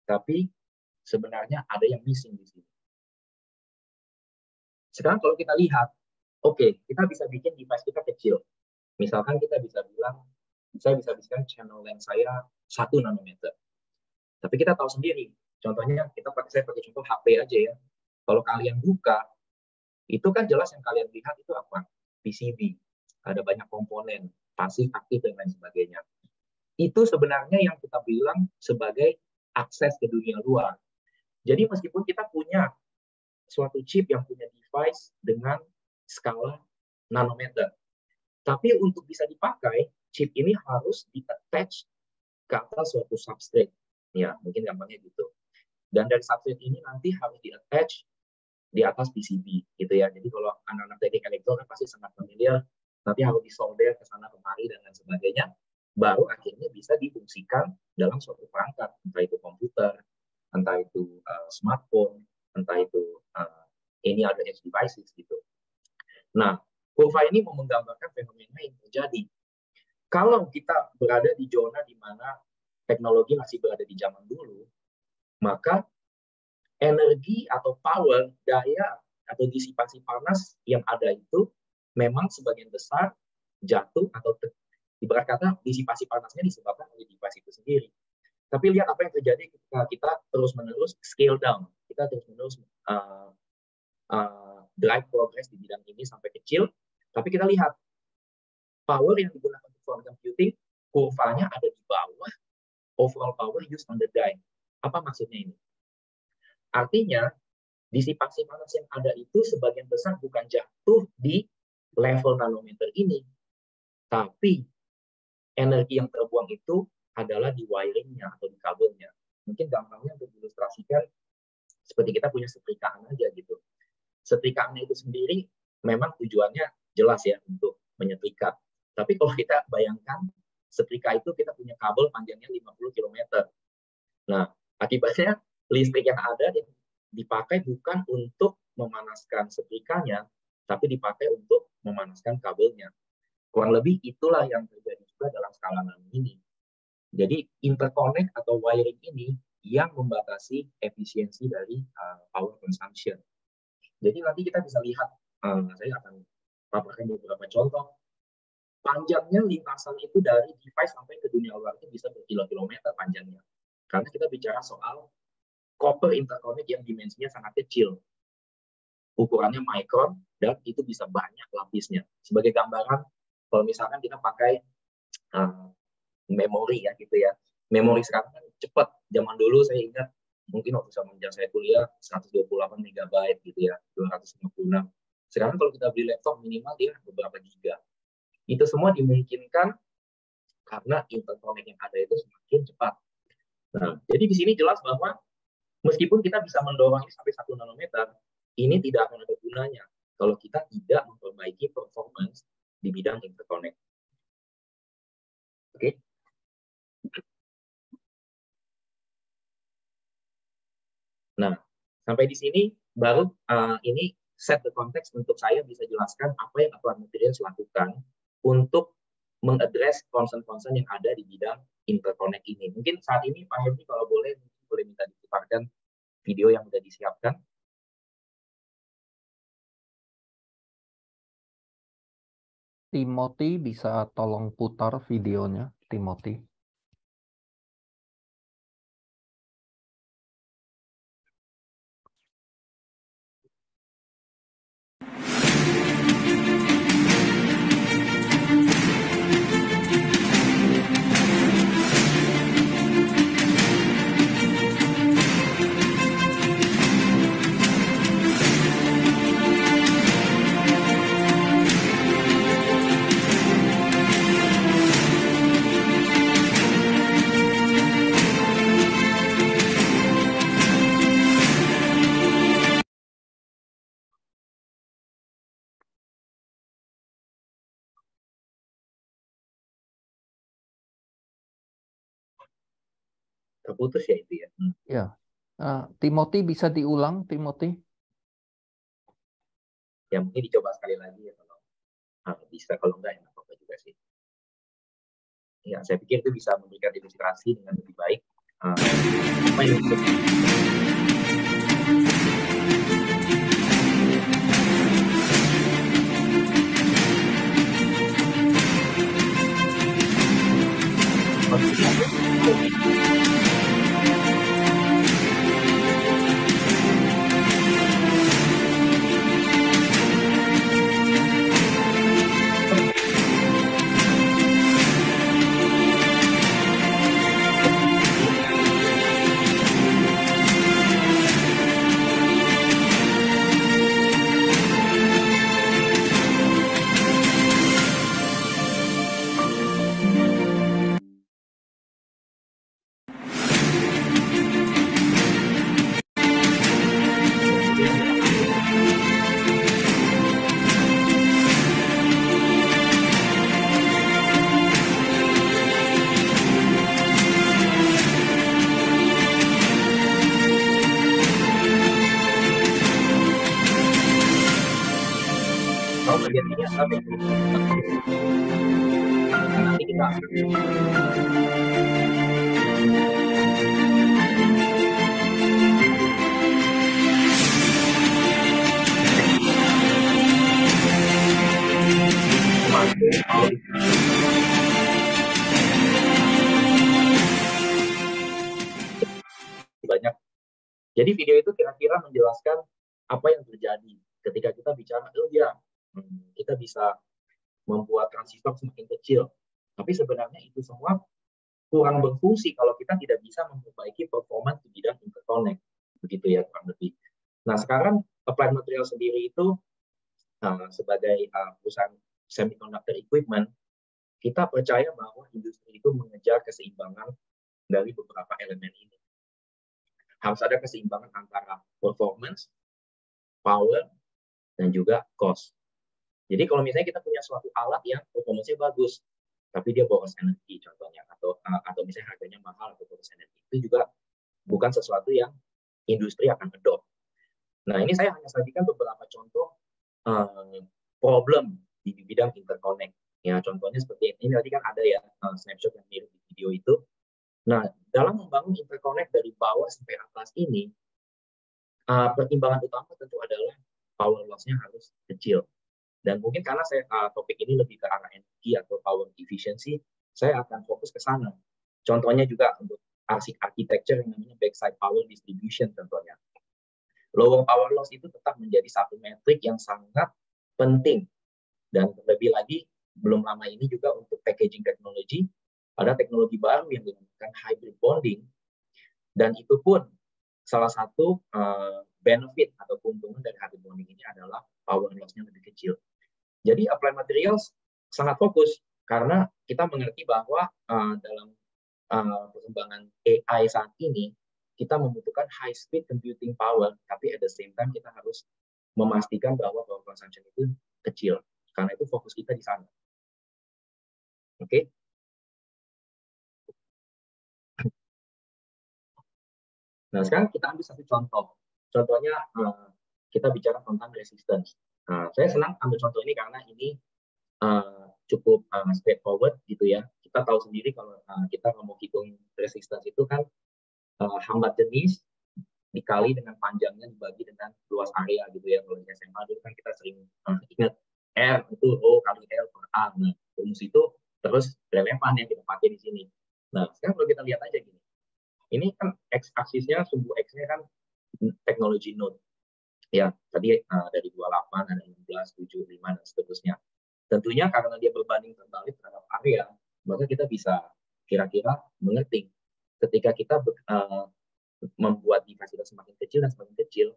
Tapi sebenarnya ada yang missing di sini. Sekarang kalau kita lihat, oke, kita bisa bikin device kita kecil. Misalkan kita bisa bilang, saya bisa bikin channel length saya 1 nanometer. Tapi kita tahu sendiri, contohnya saya pakai contoh HP aja ya. Kalau kalian buka, itu kan jelas yang kalian lihat itu apa? PCB. Ada banyak komponen, pasif, aktif, dan lain sebagainya. Itu sebenarnya yang kita bilang sebagai akses ke dunia luar. Jadi meskipun kita punya suatu chip yang punya device dengan skala nanometer. Tapi untuk bisa dipakai, chip ini harus di-attach ke atas suatu substrate. Ya, mungkin gampangnya gitu. Dan dari substrate ini nanti harus di-attach di atas PCB, gitu ya. Jadi kalau anak-anak teknik elektro kan pasti sangat familiar, nanti harus disolder ke sana kemari dan lain sebagainya, baru akhirnya bisa difungsikan dalam suatu perangkat, entah itu komputer, entah itu smartphone, entah itu any other edge devices gitu. Nah, kurva ini menggambarkan fenomena yang terjadi. Kalau kita berada di zona di mana teknologi masih berada di zaman dulu, maka energi atau power, daya atau disipasi panas yang ada itu memang sebagian besar jatuh atau ibarat kata disipasi panasnya disebabkan oleh device itu sendiri. Tapi lihat apa yang terjadi ketika kita terus-menerus scale down, kita terus-menerus drive progress di bidang ini sampai kecil, tapi kita lihat power yang digunakan untuk cloud computing, kurvanya ada di bawah overall power used on the die. Apa maksudnya ini? Artinya, disipasi panas yang ada itu sebagian besar bukan jatuh di level nanometer ini, tapi energi yang terbuang itu adalah di wiringnya atau di kabelnya. Mungkin gampangnya untuk diilustrasikan seperti kita punya setrikaan aja gitu. Setrikaannya itu sendiri memang tujuannya jelas ya untuk menyetrika. Tapi kalau kita bayangkan setrika itu kita punya kabel panjangnya 50 km. Nah, akibatnya listrik yang ada dipakai bukan untuk memanaskan setrikanya, tapi dipakai untuk memanaskan kabelnya. Kurang lebih itulah yang terjadi juga dalam skala nano ini. Jadi interconnect atau wiring ini yang membatasi efisiensi dari power consumption. Jadi nanti kita bisa lihat, saya akan paparkan beberapa contoh. Panjangnya lintasan itu dari device sampai ke dunia luar itu bisa berkilo-kilometer panjangnya. Karena kita bicara soal copper interconnect yang dimensinya sangat kecil. Ukurannya micron dan itu bisa banyak lapisnya. Sebagai gambaran, kalau misalkan kita pakai memori ya gitu ya. Memori sekarang kan cepat. Zaman dulu saya ingat mungkin waktu saya kuliah 128 MB gitu ya, 256. Sekarang kalau kita beli laptop minimal dia beberapa giga. Itu semua dimungkinkan karena interconnect yang ada itu semakin cepat. Nah, jadi di sini jelas bahwa meskipun kita bisa mendorongnya sampai 1 nanometer, ini tidak akan ada gunanya kalau kita tidak memperbaiki performance di bidang interconnect. Oke. Nah, sampai di sini baru ini set the context untuk saya bisa jelaskan apa yang Applied Materials lakukan untuk mengadres concern-concern yang ada di bidang interconnect ini. Mungkin saat ini Pak Henry kalau boleh minta diputarkan video yang sudah disiapkan. Timothy bisa tolong putar videonya, Timothy. Terputus ya itu ya. Ya, Timothy bisa diulang, Timothy? Ya mungkin dicoba sekali lagi ya kalau bisa, kalau enggak ya apa-apa juga sih. Ya saya pikir itu bisa memberikan ilustrasi dengan lebih baik apa yang Nanti kita banyak. Jadi video itu kira-kira menjelaskan apa yang terjadi ketika kita bicara, oh ya, kita bisa membuat transistor semakin kecil. Tapi sebenarnya itu semua kurang berfungsi kalau kita tidak bisa memperbaiki performa di bidang interconnect. Begitu ya kurang lebih. Nah sekarang Applied Materials sendiri itu sebagai perusahaan semiconductor equipment, kita percaya bahwa industri itu mengejar keseimbangan dari beberapa elemen ini. Harus ada keseimbangan antara performance, power, dan juga cost. Jadi kalau misalnya kita punya suatu alat yang performance-nya bagus, tapi dia boros energi contohnya, atau misalnya harganya mahal atau boros energi, itu juga bukan sesuatu yang industri akan adopt. Nah ini saya hanya sajikan beberapa contoh problem di bidang interconnect. Ya contohnya seperti ini tadi kan ada ya snapshot yang mirip di video itu. Nah, dalam membangun interconnect dari bawah sampai atas ini, pertimbangan utama tentu adalah power loss-nya harus kecil. Dan mungkin karena saya topik ini lebih ke arah energi atau power efficiency, saya akan fokus ke sana. Contohnya juga untuk architecture yang namanya backside power distribution contohnya. Lower power loss itu tetap menjadi satu metrik yang sangat penting. Dan lebih lagi, belum lama ini juga untuk packaging technology, ada teknologi baru yang dinamakan hybrid bonding, dan itu pun salah satu benefit atau keuntungan dari hybrid bonding ini adalah power loss-nya lebih kecil. Jadi Applied Materials sangat fokus karena kita mengerti bahwa dalam perkembangan AI saat ini kita membutuhkan high speed computing power, tapi at the same time kita harus memastikan bahwa power consumption itu kecil. Karena itu fokus kita di sana. Oke. Nah, sekarang kita ambil satu contoh. Contohnya kita bicara tentang resistance. Saya senang ambil contoh ini karena ini cukup straightforward gitu ya. Kita tahu sendiri kalau kita mau hitung resistance itu kan hambat jenis dikali dengan panjangnya dibagi dengan luas area gitu ya. Kalau di SMA dulu kan kita sering ingat R itu O kali L per A. Nah, rumus itu terus relevan yang kita pakai di sini. Nah, sekarang kalau kita lihat aja gini. Ini kan x-aksisnya, sumbu x-nya kan teknologi node. Ya, tadi dari 28, ada 16, 7, 5, dan seterusnya. Tentunya karena dia berbanding terbalik terhadap area, maka kita bisa kira-kira mengerti. Ketika kita membuat device kita semakin kecil dan semakin kecil,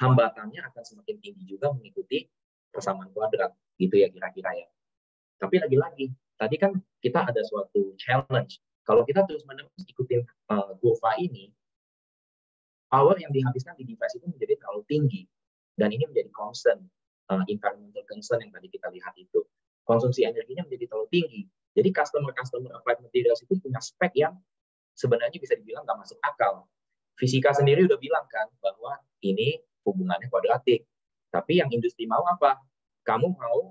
hambatannya akan semakin tinggi juga mengikuti persamaan kuadrat. Gitu ya kira-kira ya. Tapi lagi-lagi, tadi kan kita ada suatu challenge. Kalau kita terus-menerus ikutin kurva ini, power yang dihabiskan di device itu menjadi terlalu tinggi. Dan ini menjadi concern, environmental concern yang tadi kita lihat itu. Konsumsi energinya menjadi terlalu tinggi. Jadi customer-customer Applied Materials itu punya spek yang sebenarnya bisa dibilang nggak masuk akal. Fisika sendiri udah bilang kan bahwa ini hubungannya kuadratik. Tapi yang industri mau apa? Kamu mau,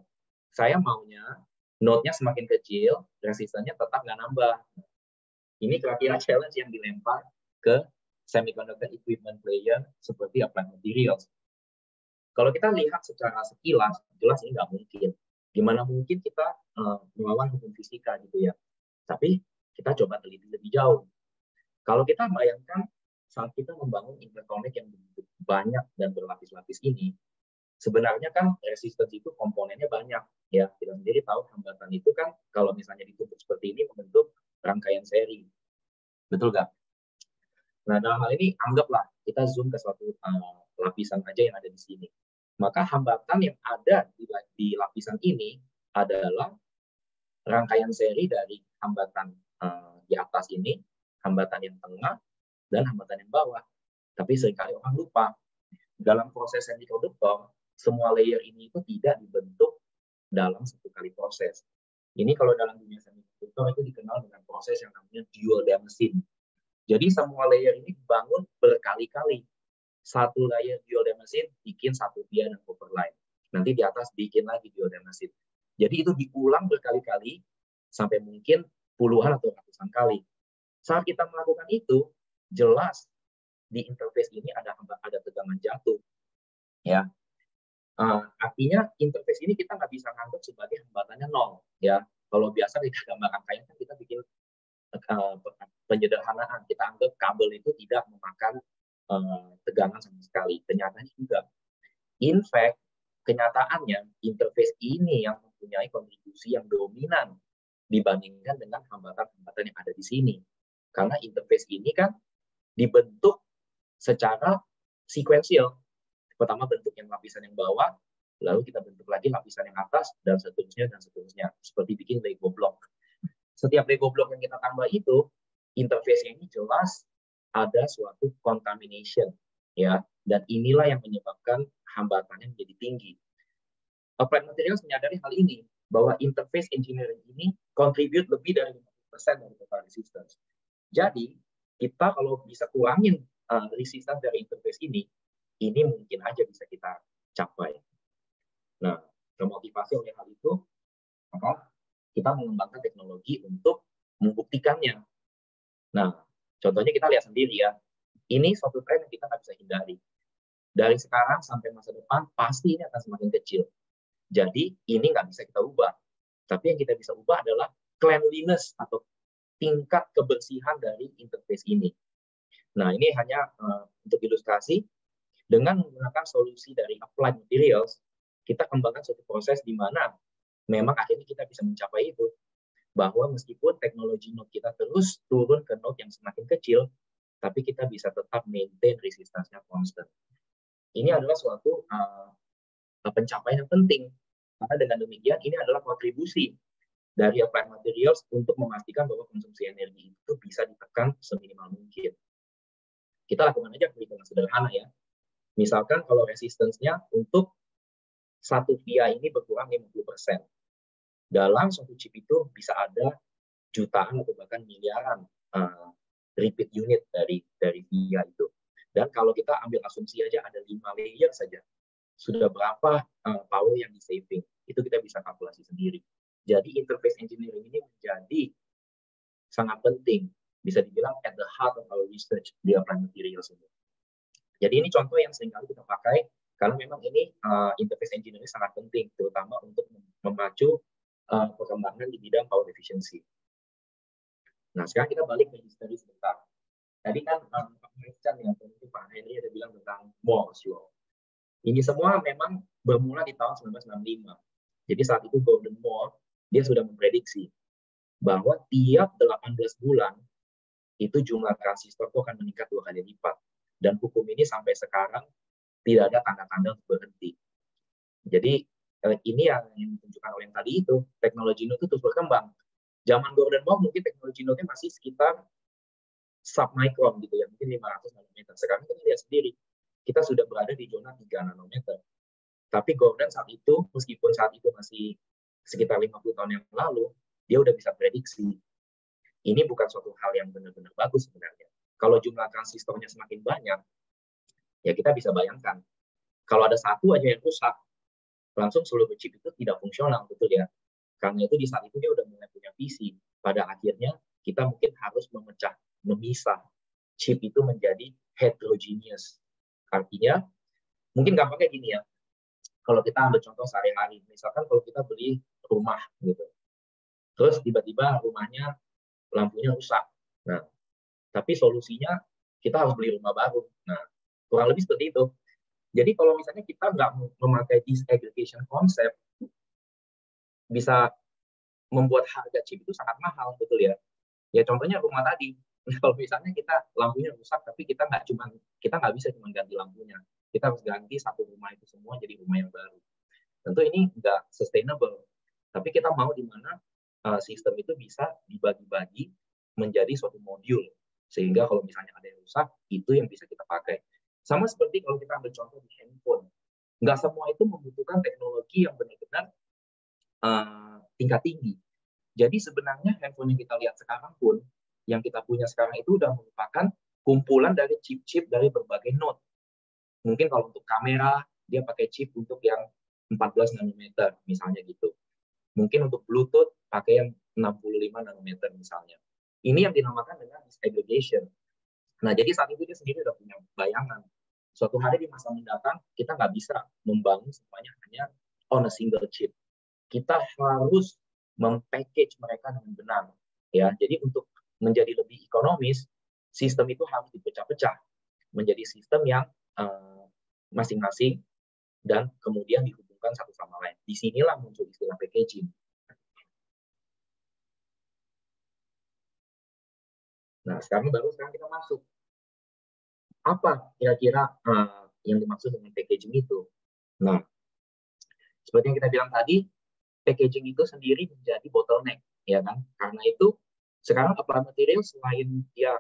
saya maunya node-nya semakin kecil, resistannya tetap nggak nambah. Ini kira-kira challenge yang dilempar ke semiconductor equipment player seperti Applied Materials. Kalau kita lihat secara sekilas, jelas ini nggak mungkin. Gimana mungkin kita melawan hukum fisika gitu ya. Tapi kita coba teliti lebih jauh. Kalau kita bayangkan saat kita membangun interconnect yang begitu banyak dan berlapis-lapis ini, sebenarnya kan resistance itu komponennya banyak. Ya, kita sendiri tahu hambatan itu kan kalau misalnya ditutup seperti ini membentuk rangkaian seri. Betul nggak? Nah, dalam hal ini anggaplah kita zoom ke suatu lapisan aja yang ada di sini. Maka hambatan yang ada di lapisan ini adalah rangkaian seri dari hambatan di atas ini, hambatan yang tengah, dan hambatan yang bawah. Tapi seringkali orang lupa, dalam proses semikonduktor, semua layer ini itu tidak dibentuk dalam satu kali proses. Ini kalau dalam dunia semikonduktor itu dikenal dengan proses yang namanya dual damascene. Jadi semua layer ini dibangun berkali-kali. Satu layer dual damascene bikin satu via dan copper line. Nanti di atas bikin lagi dual damascene. Jadi itu diulang berkali-kali sampai mungkin puluhan atau ratusan kali. Saat kita melakukan itu, jelas di interface ini ada tegangan jatuh. Ya, artinya interface ini kita nggak bisa nganggap sebagai hambatannya nol. Ya, kalau biasa kita gambar angkanya kan kita bikin penyederhanaan. Kita anggap kabel itu tidak memakan tegangan sama sekali. Kenyataannya juga. In fact, kenyataannya interface ini yang mempunyai kontribusi yang dominan dibandingkan dengan hambatan-hambatan yang ada di sini. Karena interface ini kan dibentuk secara sequential. Pertama bentuk yang lapisan yang bawah, lalu kita bentuk lagi lapisan yang atas, dan seterusnya, dan seterusnya. Seperti bikin Lego block. Setiap Lego block yang kita tambah itu, interface ini jelas ada suatu contamination. Ya, dan inilah yang menyebabkan hambatannya menjadi tinggi. Applied Materials menyadari hal ini, bahwa interface engineering ini contribute lebih dari 50% dari total resistance. Jadi, kita kalau bisa kurangin resistance dari interface ini mungkin aja bisa kita capai. Nah, termotivasi oleh hal itu, maka kita mengembangkan teknologi untuk membuktikannya. Nah, contohnya kita lihat sendiri ya, ini suatu tren yang kita nggak bisa hindari. Dari sekarang sampai masa depan, pasti ini akan semakin kecil. Jadi, ini nggak bisa kita ubah. Tapi yang kita bisa ubah adalah cleanliness atau tingkat kebersihan dari interface ini. Nah, ini hanya untuk ilustrasi. Dengan menggunakan solusi dari Applied Materials, kita kembangkan suatu proses di mana memang akhirnya kita bisa mencapai itu. Bahwa meskipun teknologi node kita terus turun ke node yang semakin kecil, tapi kita bisa tetap maintain resistance-nya constant. Ini adalah suatu pencapaian yang penting. Karena dengan demikian, ini adalah kontribusi dari Applied Materials untuk memastikan bahwa konsumsi energi itu bisa ditekan seminimal mungkin. Kita lakukan aja perhitungan sederhana ya. Misalkan kalau resistance-nya untuk satu via ini berkurang 50%. Dalam suatu chip itu bisa ada jutaan atau bahkan miliaran repeat unit dari via itu. Dan kalau kita ambil asumsi aja ada 5 layer saja, sudah berapa power yang di-saving. Itu kita bisa kalkulasi sendiri. Jadi interface engineering ini menjadi sangat penting. Bisa dibilang at the heart of our research di Applied Materials ini. Jadi ini contoh yang seringkali kita pakai karena memang ini interface engineering sangat penting, terutama untuk memacu perkembangan di bidang power efficiency. Nah, sekarang kita balik ke history sebentar. Tadi kan Pak Merchan yang Pak Henry ada bilang tentang Moore's Law. Ini semua memang bermula di tahun 1965. Jadi saat itu Gordon Moore dia sudah memprediksi bahwa tiap 18 bulan itu jumlah transistor itu akan meningkat 2 kali lipat. Dan hukum ini sampai sekarang tidak ada tanda-tanda untuk berhenti. Jadi ini yang ditunjukkan oleh yang tadi itu, teknologi node itu terus berkembang. Zaman Gordon Moore mungkin teknologi node masih sekitar submicron gitu ya, mungkin 500 nanometer. Sekarang kita lihat sendiri, kita sudah berada di zona 3 nanometer. Tapi Gordon saat itu, meskipun saat itu masih sekitar 50 tahun yang lalu, dia udah bisa prediksi. Ini bukan suatu hal yang benar-benar bagus sebenarnya. Kalau jumlah transistornya semakin banyak, ya kita bisa bayangkan. Kalau ada satu aja yang rusak, langsung seluruh chip itu tidak fungsional, betul ya? Karena itu di saat itu dia udah mulai punya visi. Pada akhirnya kita mungkin harus memisah chip itu menjadi heterogeneous. Artinya, mungkin gampangnya gini ya. Kalau kita ambil contoh sehari-hari, misalkan kalau kita beli rumah gitu, terus tiba-tiba rumahnya lampunya rusak. Nah, tapi solusinya kita harus beli rumah baru. Nah, kurang lebih seperti itu. Jadi kalau misalnya kita nggak memakai disaggregation concept, bisa membuat harga chip itu sangat mahal, betul ya? Ya contohnya rumah tadi. Kalau misalnya kita lampunya rusak, tapi kita nggak bisa cuma ganti lampunya. Kita harus ganti satu rumah itu semua jadi rumah yang baru. Tentu ini nggak sustainable. Tapi kita mau di mana sistem itu bisa dibagi-bagi menjadi suatu modul. Sehingga kalau misalnya ada yang rusak, itu yang bisa kita pakai. Sama seperti kalau kita ambil contoh di handphone. Nggak semua itu membutuhkan teknologi yang benar-benar tingkat tinggi. Jadi sebenarnya handphone yang kita lihat sekarang pun, yang kita punya sekarang itu udah merupakan kumpulan dari chip-chip dari berbagai node. Mungkin kalau untuk kamera, dia pakai chip untuk yang 14 nanometer, misalnya gitu. Mungkin untuk Bluetooth pakai yang 65 nanometer misalnya. Ini yang dinamakan dengan disaggregation. Nah, jadi saat itu dia sendiri udah punya bayangan. Suatu hari di masa mendatang, kita nggak bisa membangun semuanya hanya on a single chip. Kita harus mempackage mereka dengan benar. Ya, jadi untuk menjadi lebih ekonomis, sistem itu harus dipecah-pecah menjadi sistem yang masing-masing dan kemudian dihubungkan satu sama lain. Disinilah muncul istilah packaging. Nah, sekarang kita masuk. Apa kira-kira yang dimaksud dengan packaging itu? Nah, seperti yang kita bilang tadi, packaging itu sendiri menjadi bottleneck, ya kan? Karena itu sekarang Applied Materials selain dia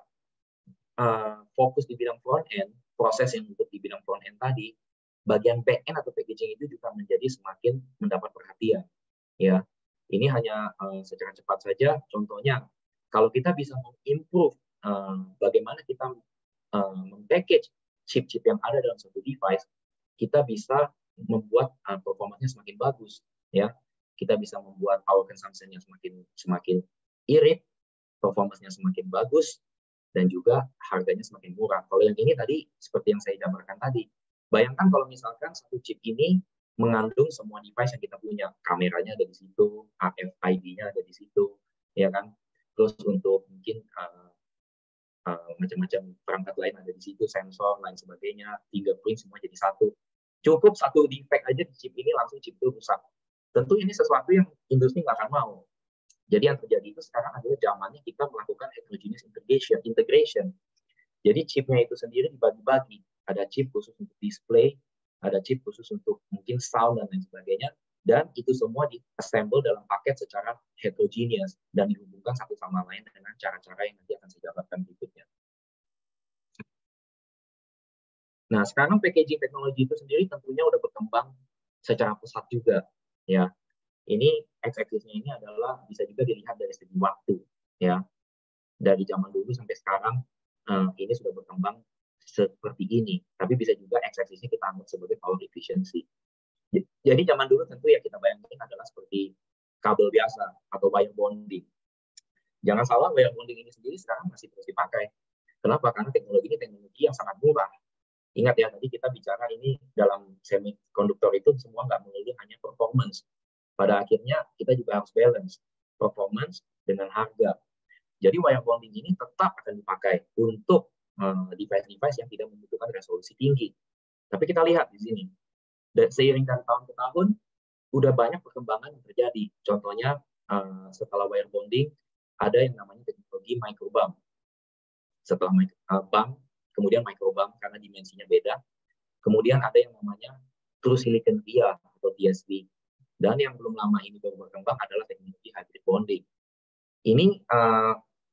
fokus di bidang front end, proses yang untuk di bidang front end tadi, bagian back end atau packaging itu juga menjadi semakin mendapat perhatian. Ya, ini hanya secara cepat saja. Contohnya, kalau kita bisa mengimprove bagaimana kita mempackage chip-chip yang ada dalam satu device, kita bisa membuat performanya semakin bagus. Ya, kita bisa membuat power consumption-nya semakin irit, performance-nya semakin bagus, dan juga harganya semakin murah. Kalau yang ini tadi, seperti yang saya gambarkan tadi, bayangkan kalau misalkan satu chip ini mengandung semua device yang kita punya. Kameranya ada di situ, RFID-nya ada di situ, ya kan? Terus untuk mungkin macam-macam perangkat lain ada di situ, sensor, lain sebagainya, fingerprint, semua jadi satu. Cukup satu defect aja di chip ini, langsung chip itu rusak. Tentu ini sesuatu yang industri nggak akan mau. Jadi yang terjadi itu sekarang adalah zamannya kita melakukan heterogeneous integration. Jadi chipnya itu sendiri dibagi-bagi. Ada chip khusus untuk display, ada chip khusus untuk mungkin sound dan lain sebagainya. Dan itu semua di-assemble dalam paket secara heterogeneous dan dihubungkan satu sama lain dengan cara-cara yang nanti akan saya gambarkan berikutnya. Nah, sekarang packaging teknologi itu sendiri tentunya udah berkembang secara pesat juga, ya. Ini x-axis-nya ini adalah bisa juga dilihat dari segi waktu, ya. Dari zaman dulu sampai sekarang ini sudah berkembang seperti ini. Tapi bisa juga x-axis-nya kita anggap sebagai power efficiency. Jadi zaman dulu tentu ya kita bayangkan adalah seperti kabel biasa atau wire bonding. Jangan salah, wire bonding ini sendiri sekarang masih terus dipakai. Kenapa? Karena teknologi ini teknologi yang sangat murah. Ingat ya, tadi kita bicara ini dalam semikonduktor itu semua nggak melulu hanya performance. Pada akhirnya kita juga harus balance performance dengan harga. Jadi wire bonding ini tetap akan dipakai untuk device-device yang tidak membutuhkan resolusi tinggi. Tapi kita lihat di sini, seiring dari tahun ke tahun, udah banyak perkembangan yang terjadi. Contohnya setelah wire bonding, ada yang namanya teknologi microbump. Setelah bump, kemudian microbump karena dimensinya beda. Kemudian ada yang namanya true silicon via atau TSV. Dan yang belum lama ini baru berkembang adalah teknologi hybrid bonding. Ini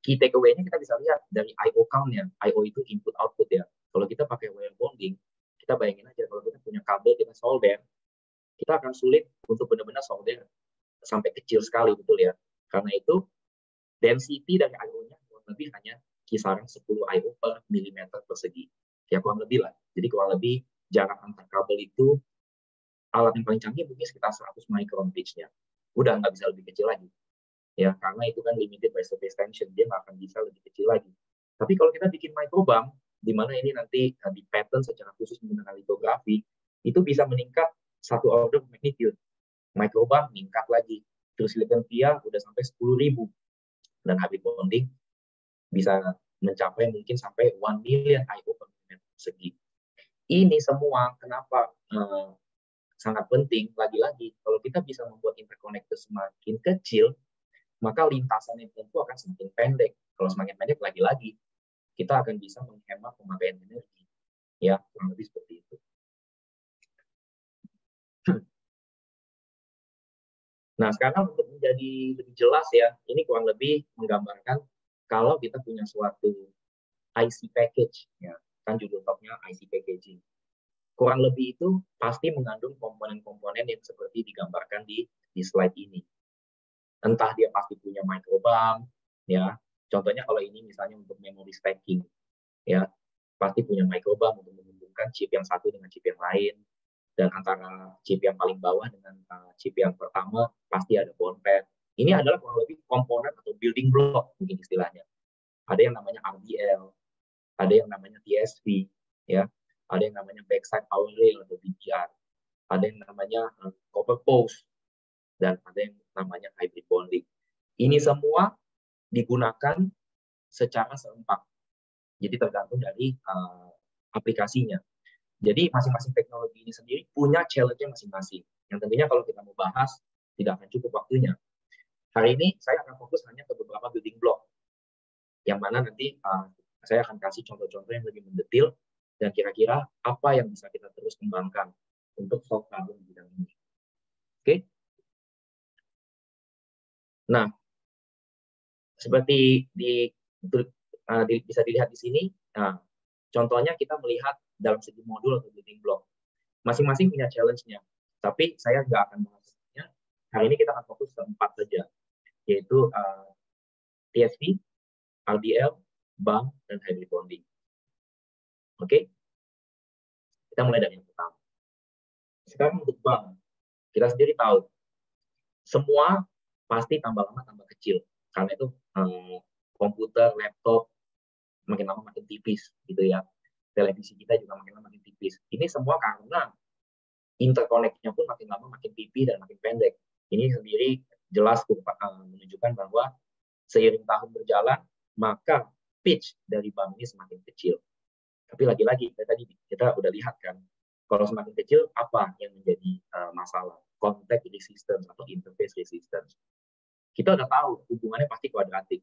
key takeaway-nya kita bisa lihat dari I/O count-nya. I/O itu input-output ya. Kalau kita pakai wire bonding, kita bayangin aja kalau kita punya kabel, kita solder, kita akan sulit untuk benar-benar solder sampai kecil sekali, betul ya. Karena itu, density dari I/O-nya kurang lebih hanya kisaran 10 I/O per milimeter persegi. Ya kurang lebih lah. Jadi kurang lebih jarak antar kabel itu alat yang paling canggih mungkin sekitar 100 micron pitch-nya. Udah nggak bisa lebih kecil lagi. Ya, karena itu kan limited by surface tension, dia nggak akan bisa lebih kecil lagi. Tapi kalau kita bikin microbump, di mana ini nanti di pattern secara khusus menggunakan litografi, itu bisa meningkat satu order of magnitude. Microbump meningkat lagi. Terus silicon via udah sampai 10.000. Dan hybrid bonding bisa mencapai mungkin sampai 1 million I/O per milimeter persegi. Ini semua kenapa sangat penting, lagi-lagi kalau kita bisa membuat interconnector semakin kecil, maka lintasan yang tentu akan semakin pendek. Kalau semakin pendek, lagi-lagi kita akan bisa menghemat pemakaian energi. Ya, kurang lebih seperti itu. Nah, sekarang untuk menjadi lebih jelas ya, ini kurang lebih menggambarkan kalau kita punya suatu IC package, ya, kan judul topnya IC packaging. Kurang lebih itu pasti mengandung komponen-komponen yang seperti digambarkan di slide ini. Entah dia pasti punya microbump, ya. Contohnya kalau ini misalnya untuk memory stacking, ya, pasti punya microbump untuk menghubungkan chip yang satu dengan chip yang lain. Dan antara chip yang paling bawah dengan chip yang pertama pasti ada bond pad. Ini adalah kurang lebih komponen atau building block mungkin istilahnya. Ada yang namanya RDL, ada yang namanya TSV, ya, ada yang namanya backside power rail atau BPR, ada yang namanya copper post, dan ada yang namanya hybrid bonding. Ini semua digunakan secara serempak. Jadi tergantung dari aplikasinya. Jadi masing-masing teknologi ini sendiri punya challenge-nya masing-masing. Yang tentunya kalau kita mau bahas, tidak akan cukup waktunya. Hari ini saya akan fokus hanya ke beberapa building block. Yang mana nanti saya akan kasih contoh-contoh yang lebih mendetil, dan kira-kira apa yang bisa kita terus kembangkan untuk solve problem di bidang ini. Oke? Nah, seperti bisa dilihat di sini, nah, contohnya kita melihat dalam segi modul atau building block. Masing-masing punya challenge-nya, tapi saya nggak akan bahasnya. Hari ini kita akan fokus ke 4 saja, yaitu TSV, RDL, BAM, dan hybrid bonding. Oke? Kita mulai dari yang pertama. Sekarang untuk BAM, kita sendiri tahu, semua pasti tambah lama tambah kecil. Karena itu komputer, laptop, makin lama makin tipis, gitu ya. Televisi kita juga makin lama makin tipis. Ini semua karena interconnect-nya pun makin lama makin tipis dan makin pendek. Ini sendiri jelas menunjukkan bahwa seiring tahun berjalan, maka pitch dari BAM ini semakin kecil. Tapi lagi-lagi, tadi kita udah lihat kan, kalau semakin kecil, apa yang menjadi masalah? Contact resistance atau interface resistance. Kita udah tahu hubungannya pasti kuadratik.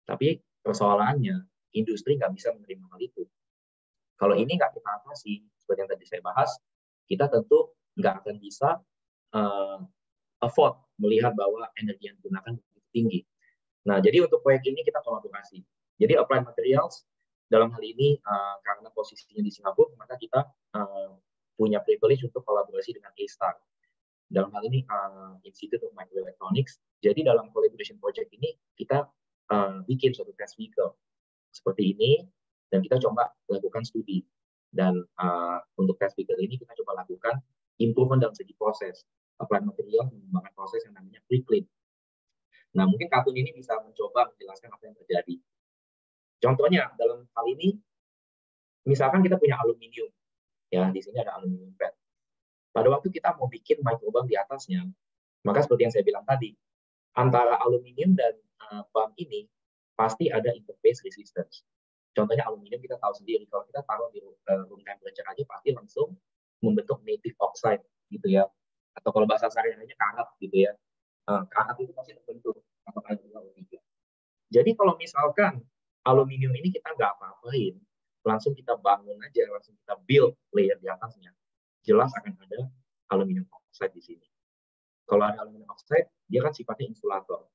Tapi persoalannya, industri nggak bisa menerima hal itu. Kalau ini nggak kita atasi, seperti yang tadi saya bahas, kita tentu nggak akan bisa afford melihat bahwa energi yang digunakan begitu tinggi. Nah, jadi untuk proyek ini kita kolaborasi. Jadi Applied Materials dalam hal ini karena posisinya di Singapura, maka kita punya privilege untuk kolaborasi dengan A-Star. Dalam hal ini Institute of Microelectronics. Jadi dalam collaboration project ini kita bikin suatu test vehicle seperti ini, dan kita coba lakukan studi. Dan untuk test vehicle ini kita coba lakukan improvement dalam segi proses. Applied Materials mengembangkan proses yang namanya pre-clean. Nah, mungkin kartun ini bisa mencoba menjelaskan apa yang terjadi. Contohnya dalam hal ini, misalkan kita punya aluminium, ya di sini ada aluminium pad. Pada waktu kita mau bikin microbump di atasnya, maka seperti yang saya bilang tadi, antara aluminium dan BAM ini pasti ada interface resistance. Contohnya aluminium kita tahu sendiri, kalau kita taruh di room temperature aja pasti langsung membentuk native oxide gitu ya. Atau kalau bahasa sehari-harinya karat gitu ya. Karat itu pasti terbentuk atau K2O3. Jadi kalau misalkan aluminium ini kita nggak apa-apain, langsung kita bangun aja, langsung kita build layer di atasnya, jelas akan ada aluminium oxide di sini. Kalau ada aluminium oxide, dia kan sifatnya insulator.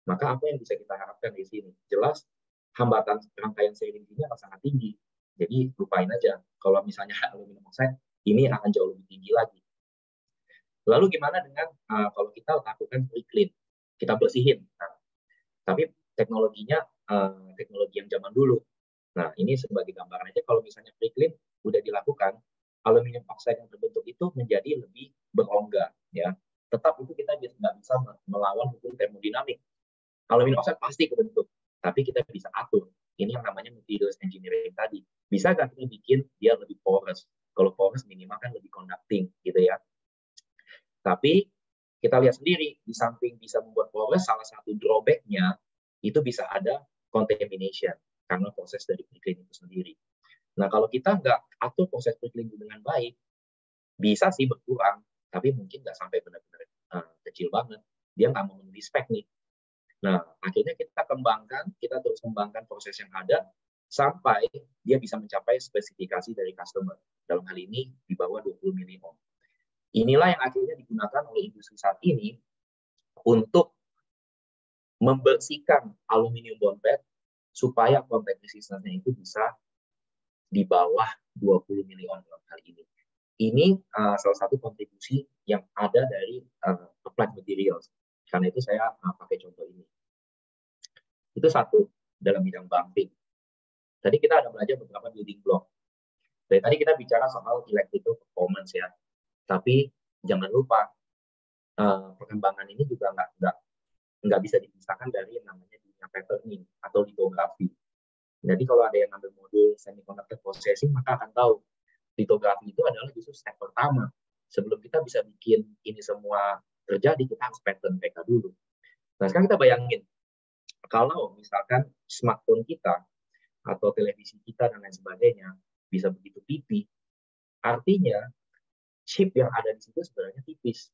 Maka apa yang bisa kita harapkan di sini? Jelas hambatan rangkaian seiring ini akan sangat tinggi. Jadi lupain aja. Kalau misalnya aluminium oxide, ini akan jauh lebih tinggi lagi. Lalu gimana dengan kalau kita lakukan pre-clean? Kita bersihin. Nah, tapi teknologinya teknologi yang zaman dulu. Nah, ini sebagai gambaran aja, kalau misalnya pre-clean udah dilakukan, aluminium oxide yang terbentuk itu menjadi lebih berongga. Ya. Tetap itu kita nggak bisa melawan hukum termodinamik. Aluminium oxide pasti kebentuk, tapi kita bisa atur. Ini yang namanya materials engineering tadi. Bisa nggak kita bikin dia lebih porous? Kalau porous minimal kan lebih conducting, gitu ya. Tapi kita lihat sendiri, di samping bisa membuat porous, salah satu drawback-nya itu bisa ada contamination karena proses dari pre-clean itu sendiri. Nah, kalau kita nggak atur proses pre-clean dengan baik, bisa sih berkurang, tapi mungkin nggak sampai benar-benar kecil banget. Dia nggak memenuhi spek nih. Nah, akhirnya kita terus kembangkan proses yang ada sampai dia bisa mencapai spesifikasi dari customer. Dalam hal ini di bawah 20 miliohm. Inilah yang akhirnya digunakan oleh industri saat ini untuk membersihkan aluminium bond pad supaya contact resistance-nya itu bisa di bawah 20 miliohm dalam hal ini. Ini salah satu kontribusi yang ada dari Applied Materials. Karena itu saya pakai contoh ini. Itu satu dalam bidang bumping. Tadi kita ada belajar beberapa building block. Dari tadi kita bicara soal electrical performance ya. Tapi jangan lupa perkembangan ini juga nggak bisa dipisahkan dari yang namanya dunia patterning atau litografi. Jadi kalau ada yang ngambil modul semiconductor processing, maka akan tahu litografi itu adalah justru step pertama. Sebelum kita bisa bikin ini semua terjadi, kita harus pattern mereka dulu. Nah, sekarang kita bayangin, kalau misalkan smartphone kita atau televisi kita dan lain sebagainya bisa begitu pipi, artinya chip yang ada di situ sebenarnya tipis.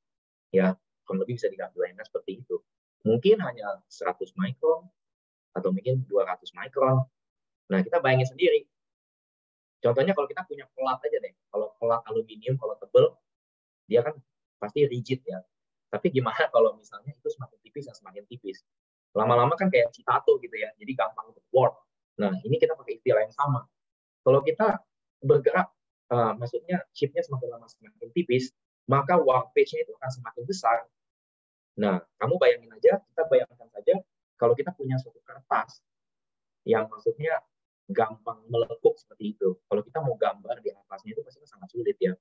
Ya, kurang lebih bisa digambarkan seperti itu. Mungkin hanya 100 mikron atau mungkin 200 mikron. Nah, kita bayangin sendiri. Contohnya kalau kita punya pelat aja deh. Kalau pelat aluminium, kalau tebel, dia kan pasti rigid ya. Tapi gimana kalau misalnya itu semakin tipis dan semakin tipis? Lama-lama kan kayak citato gitu ya. Jadi gampang untuk warp. Nah, ini kita pakai istilah yang sama. Kalau kita bergerak, maksudnya chipnya semakin lama semakin tipis, maka warpage-nya itu akan semakin besar. Nah, kamu bayangin aja, kita bayangkan saja kalau kita punya suatu kertas yang maksudnya gampang melekuk seperti itu. Kalau kita mau gambar di atasnya itu pasti sangat sulit ya.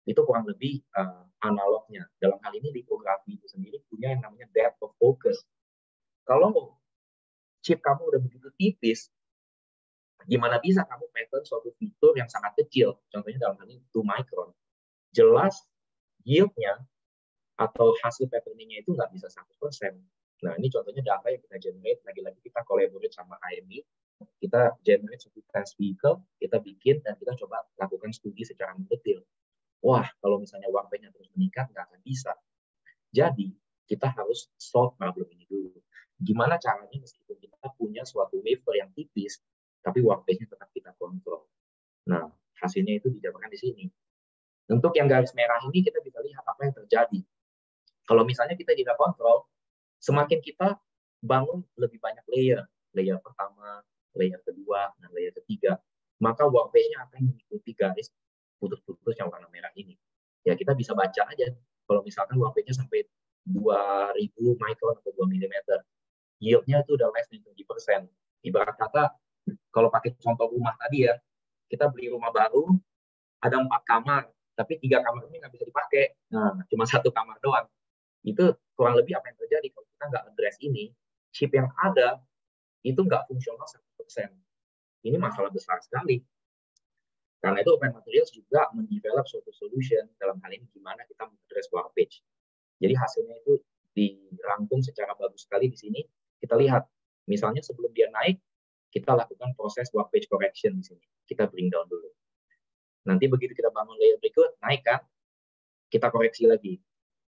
Itu kurang lebih analognya. Dalam hal ini litografi itu sendiri punya yang namanya depth of focus. Kalau chip kamu udah begitu tipis, gimana bisa kamu pattern suatu fitur yang sangat kecil? Contohnya dalam hal ini 2 micron. Jelas yield-nya atau hasil patterning-nya itu nggak bisa 100%. Nah, ini contohnya data yang kita generate, lagi-lagi kita collaborate sama AMI, kita generate suatu test vehicle, kita bikin, dan kita coba lakukan studi secara mendetail. Wah, kalau misalnya warpage-nya terus meningkat, nggak akan bisa. Jadi, kita harus solve problem ini dulu. Gimana caranya meskipun kita punya suatu wafer yang tipis, tapi warpage-nya tetap kita kontrol. Nah, hasilnya itu dijabarkan di sini. Untuk yang garis merah ini, kita bisa lihat apa yang terjadi. Kalau misalnya kita tidak kontrol, semakin kita bangun lebih banyak layer pertama, layer kedua, dan layer ketiga, maka warpage-nya akan mengikuti garis putus-putus yang warna merah ini. Ya, kita bisa baca aja. Kalau misalkan warpage-nya sampai 2000 micron atau 2 mm, yield-nya itu udah less than 20%. Ibarat kata, kalau pakai contoh rumah tadi ya, kita beli rumah baru, ada 4 kamar, tapi 3 kamar ini nggak bisa dipakai. Nah, cuma 1 kamar doang. Itu kurang lebih apa yang terjadi kalau kita nggak address ini, chip yang ada itu nggak fungsional 100%. Ini masalah besar sekali. Karena itu Open Materials juga mendevelop suatu solution dalam hal ini gimana kita mengaddress warpage. Jadi hasilnya itu dirangkum secara bagus sekali di sini. Kita lihat, misalnya sebelum dia naik, kita lakukan proses warpage correction di sini. Kita bring down dulu. Nanti begitu kita bangun layer berikut, naik kan, kita koreksi lagi.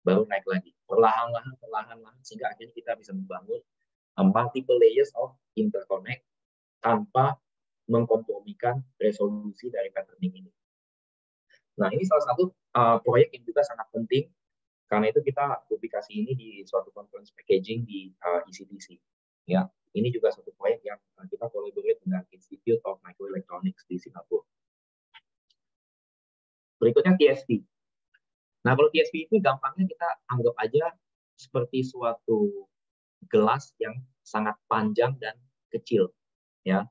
Baru naik lagi. Perlahan-lahan, sehingga akhirnya kita bisa membangun multiple layers of interconnect tanpa mengkompromikan resolusi dari patterning ini. Nah, ini salah satu proyek yang juga sangat penting, karena itu kita publikasi ini di suatu conference packaging di ECTC. Ya, ini juga suatu proyek yang kita collaborate dengan Institute of Microelectronics di Singapura. Berikutnya TSV. Nah, kalau TSV itu gampangnya kita anggap aja seperti suatu gelas yang sangat panjang dan kecil, ya.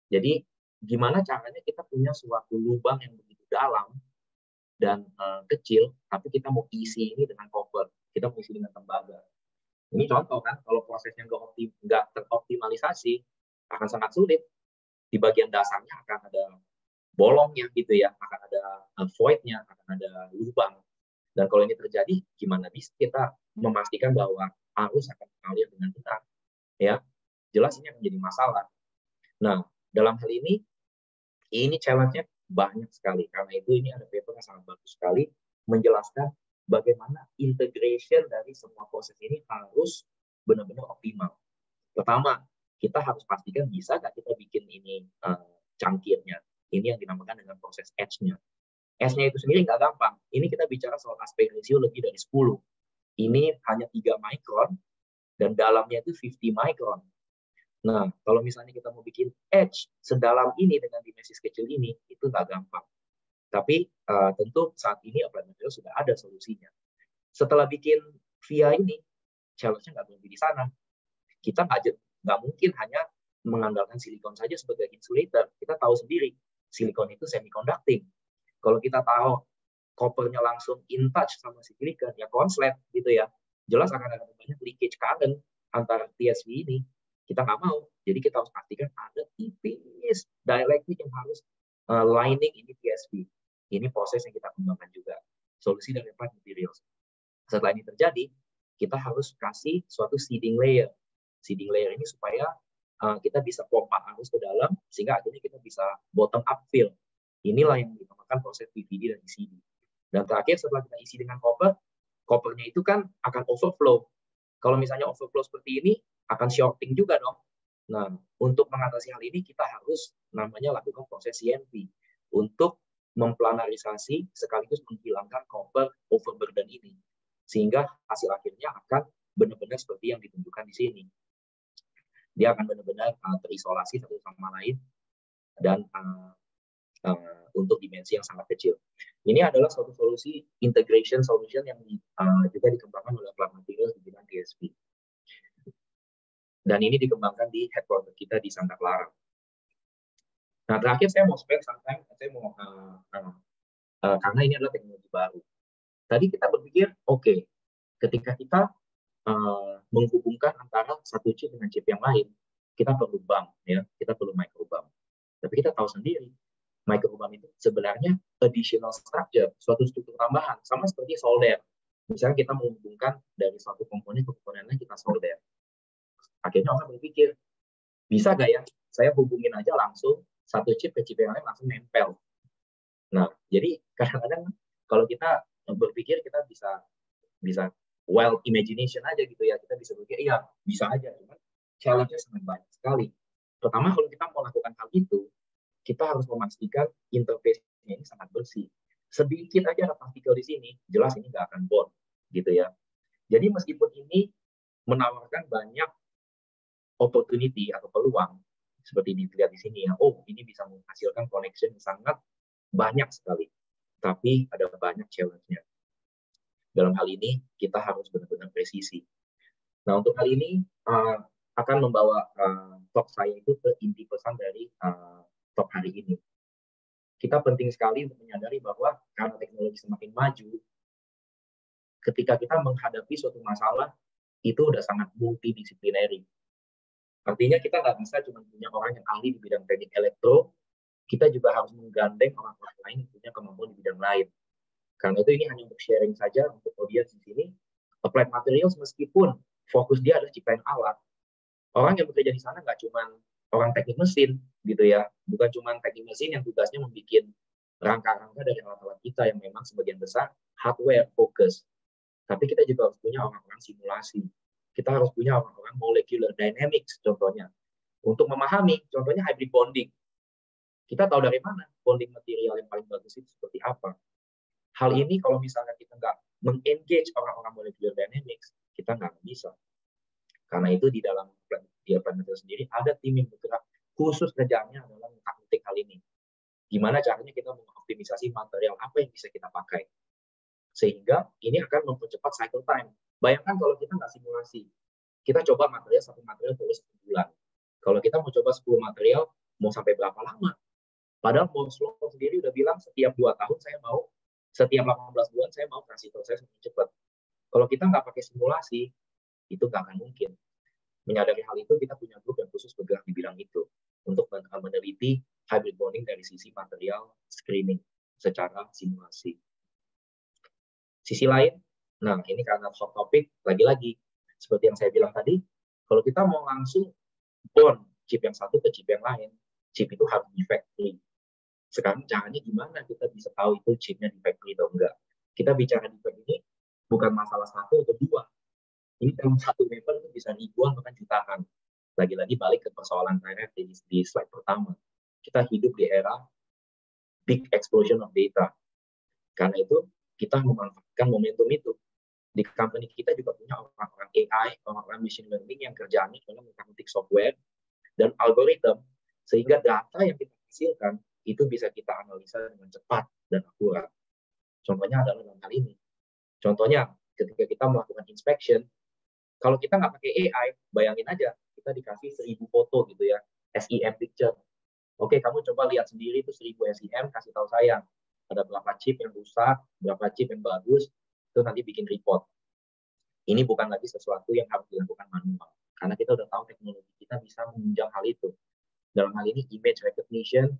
Jadi, gimana caranya kita punya suatu lubang yang begitu dalam dan kecil, tapi kita mau isi ini dengan cover, kita mau isi dengan tembaga. Ini contoh kan, kalau prosesnya nggak teroptimalisasi, akan sangat sulit. Di bagian dasarnya akan ada bolongnya gitu ya, akan ada void-nya, akan ada lubang. Dan kalau ini terjadi, gimana bisa kita memastikan bahwa arus akan mengalir dengan benar? Ya, jelas ini akan jadi masalah. Nah, dalam hal ini challenge-nya banyak sekali. Karena itu ini ada paper yang sangat bagus sekali menjelaskan bagaimana integration dari semua proses ini harus benar-benar optimal. Pertama, kita harus pastikan bisa nggak kita bikin ini cangkirnya. Ini yang dinamakan dengan proses etch-nya. S-nya itu sendiri nggak gampang. Ini kita bicara soal aspect ratio lebih dari 10. Ini hanya 3 micron, dan dalamnya itu 50 micron. Nah, kalau misalnya kita mau bikin etch sedalam ini dengan dimensi kecil ini, itu nggak gampang. Tapi tentu saat ini Applied Materials sudah ada solusinya. Setelah bikin via ini, challenge-nya nggak berhenti di sana. Kita nggak mungkin hanya mengandalkan silikon saja sebagai insulator. Kita tahu sendiri, silikon itu semiconducting. Kalau kita tahu coppernya langsung in touch sama si silicon, ya konslet gitu ya. Jelas akan ada banyak leakage current antara TSV ini. Kita nggak mau. Jadi kita harus pastikan ada tipis dielectric yang harus lining ini TSV. Ini proses yang kita kembangkan juga. Solusi dari applied materials. Setelah ini terjadi, kita harus kasih suatu seeding layer. Seeding layer ini supaya kita bisa pompa arus ke dalam, sehingga akhirnya kita bisa bottom up fill. Inilah yang dinamakan proses PVD dan ECD. Dan terakhir setelah kita isi dengan copper, coppernya itu kan akan overflow. Kalau misalnya overflow seperti ini, akan shorting juga dong. Nah, untuk mengatasi hal ini kita harus namanya lakukan proses CMP untuk memplanarisasi sekaligus menghilangkan copper overburden ini. Sehingga hasil akhirnya akan benar-benar seperti yang ditunjukkan di sini. Dia akan benar-benar terisolasi satu sama lain dan untuk dimensi yang sangat kecil. Ini adalah suatu solusi integration solution yang juga dikembangkan oleh Applied Materials di bidang TSV. Dan ini dikembangkan di headquarter kita di Santa Clara. Nah, terakhir saya mau spend sometime, karena ini adalah teknologi baru. Tadi kita berpikir, oke, ketika kita menghubungkan antara satu chip dengan chip yang lain, kita perlu bump, ya, kita perlu micro bump. Tapi kita tahu sendiri, micro bump itu sebenarnya additional structure, suatu struktur tambahan, sama seperti solder. Misalnya kita menghubungkan dari suatu komponen ke komponen lain, kita solder. Akhirnya orang berpikir, bisa nggak ya, saya hubungin aja langsung satu chip ke chip yang lain langsung nempel. Nah, jadi kadang-kadang kalau kita berpikir kita bisa wild imagination aja gitu ya, kita bisa berpikir iya bisa aja, cuman challenge-nya sangat banyak sekali. Pertama, kalau kita mau lakukan hal itu, kita harus memastikan interface-nya ini sangat bersih. Sedikit aja ada partikel di sini, jelas ini nggak akan bond gitu ya. Jadi meskipun ini menawarkan banyak opportunity atau peluang seperti dilihat di sini ya, oh ini bisa menghasilkan connection yang sangat banyak sekali, tapi ada banyak challenge-nya. Dalam hal ini kita harus benar-benar presisi. Nah, untuk hal ini akan membawa talk saya itu ke inti pesan dari talk hari ini. Kita penting sekali untuk menyadari bahwa karena teknologi semakin maju, ketika kita menghadapi suatu masalah itu udah sangat multidisciplinary. Artinya kita nggak bisa cuma punya orang yang ahli di bidang teknik elektro, kita juga harus menggandeng orang-orang lain yang punya kemampuan di bidang lain. Karena itu ini hanya untuk sharing saja untuk audiens di sini. Applied Materials meskipun fokus dia adalah ciptaan alat, orang yang bekerja di sana nggak cuma orang teknik mesin gitu ya, bukan cuma teknik mesin yang tugasnya membuat rangka-rangka dari alat-alat kita yang memang sebagian besar hardware fokus. Tapi kita juga harus punya orang-orang simulasi. Kita harus punya orang-orang molecular dynamics contohnya. Untuk memahami, contohnya hybrid bonding. Kita tahu dari mana bonding material yang paling bagus itu seperti apa. Hal ini kalau misalnya kita nggak meng-engage orang-orang molecular dynamics, kita nggak bisa. Karena itu di dalam Applied Materials sendiri ada tim yang bergerak khusus kerjanya adalah mengulik hal ini. Gimana caranya kita mengoptimisasi material apa yang bisa kita pakai. Sehingga ini akan mempercepat cycle time. Bayangkan kalau kita nggak simulasi, kita coba satu material terus 1 bulan. Kalau kita mau coba 10 material, mau sampai berapa lama? Padahal Moore's Law sendiri udah bilang setiap 2 tahun setiap 18 bulan saya mau transistor saya semakin cepat. Kalau kita nggak pakai simulasi, itu nggak akan mungkin. Menyadari hal itu, kita punya grup yang khusus bergerak di bidang itu untuk meneliti hybrid bonding dari sisi material screening secara simulasi. Sisi lain, nah ini karena hot topic, lagi-lagi seperti yang saya bilang tadi, kalau kita mau langsung bond chip yang satu ke chip yang lain, chip itu harus di factory. Sekarang caranya gimana kita bisa tahu itu chipnya di factory atau enggak? Kita bicara di factory ini bukan masalah 1 atau 2. Ini dalam satu paper itu bisa ribuan bahkan jutaan. Lagi-lagi balik ke persoalan saya di slide pertama. Kita hidup di era big explosion of data. Karena itu kita memanfaatkan momentum itu. Di company kita juga punya orang-orang AI, orang-orang machine learning yang kerjanya adalah menganalitik software dan algoritma, sehingga data yang kita hasilkan itu bisa kita analisa dengan cepat dan akurat. Contohnya adalah dalam hal ini. Contohnya, ketika kita melakukan inspection, kalau kita nggak pakai AI, bayangin aja, kita dikasih 1000 foto gitu ya, SEM picture. Oke, kamu coba lihat sendiri itu 1000 SEM, kasih tahu saya, ada berapa chip yang rusak, berapa chip yang bagus, itu nanti bikin report. Ini bukan lagi sesuatu yang harus dilakukan manual, karena kita udah tahu teknologi kita bisa menunjang hal itu. Dalam hal ini image recognition,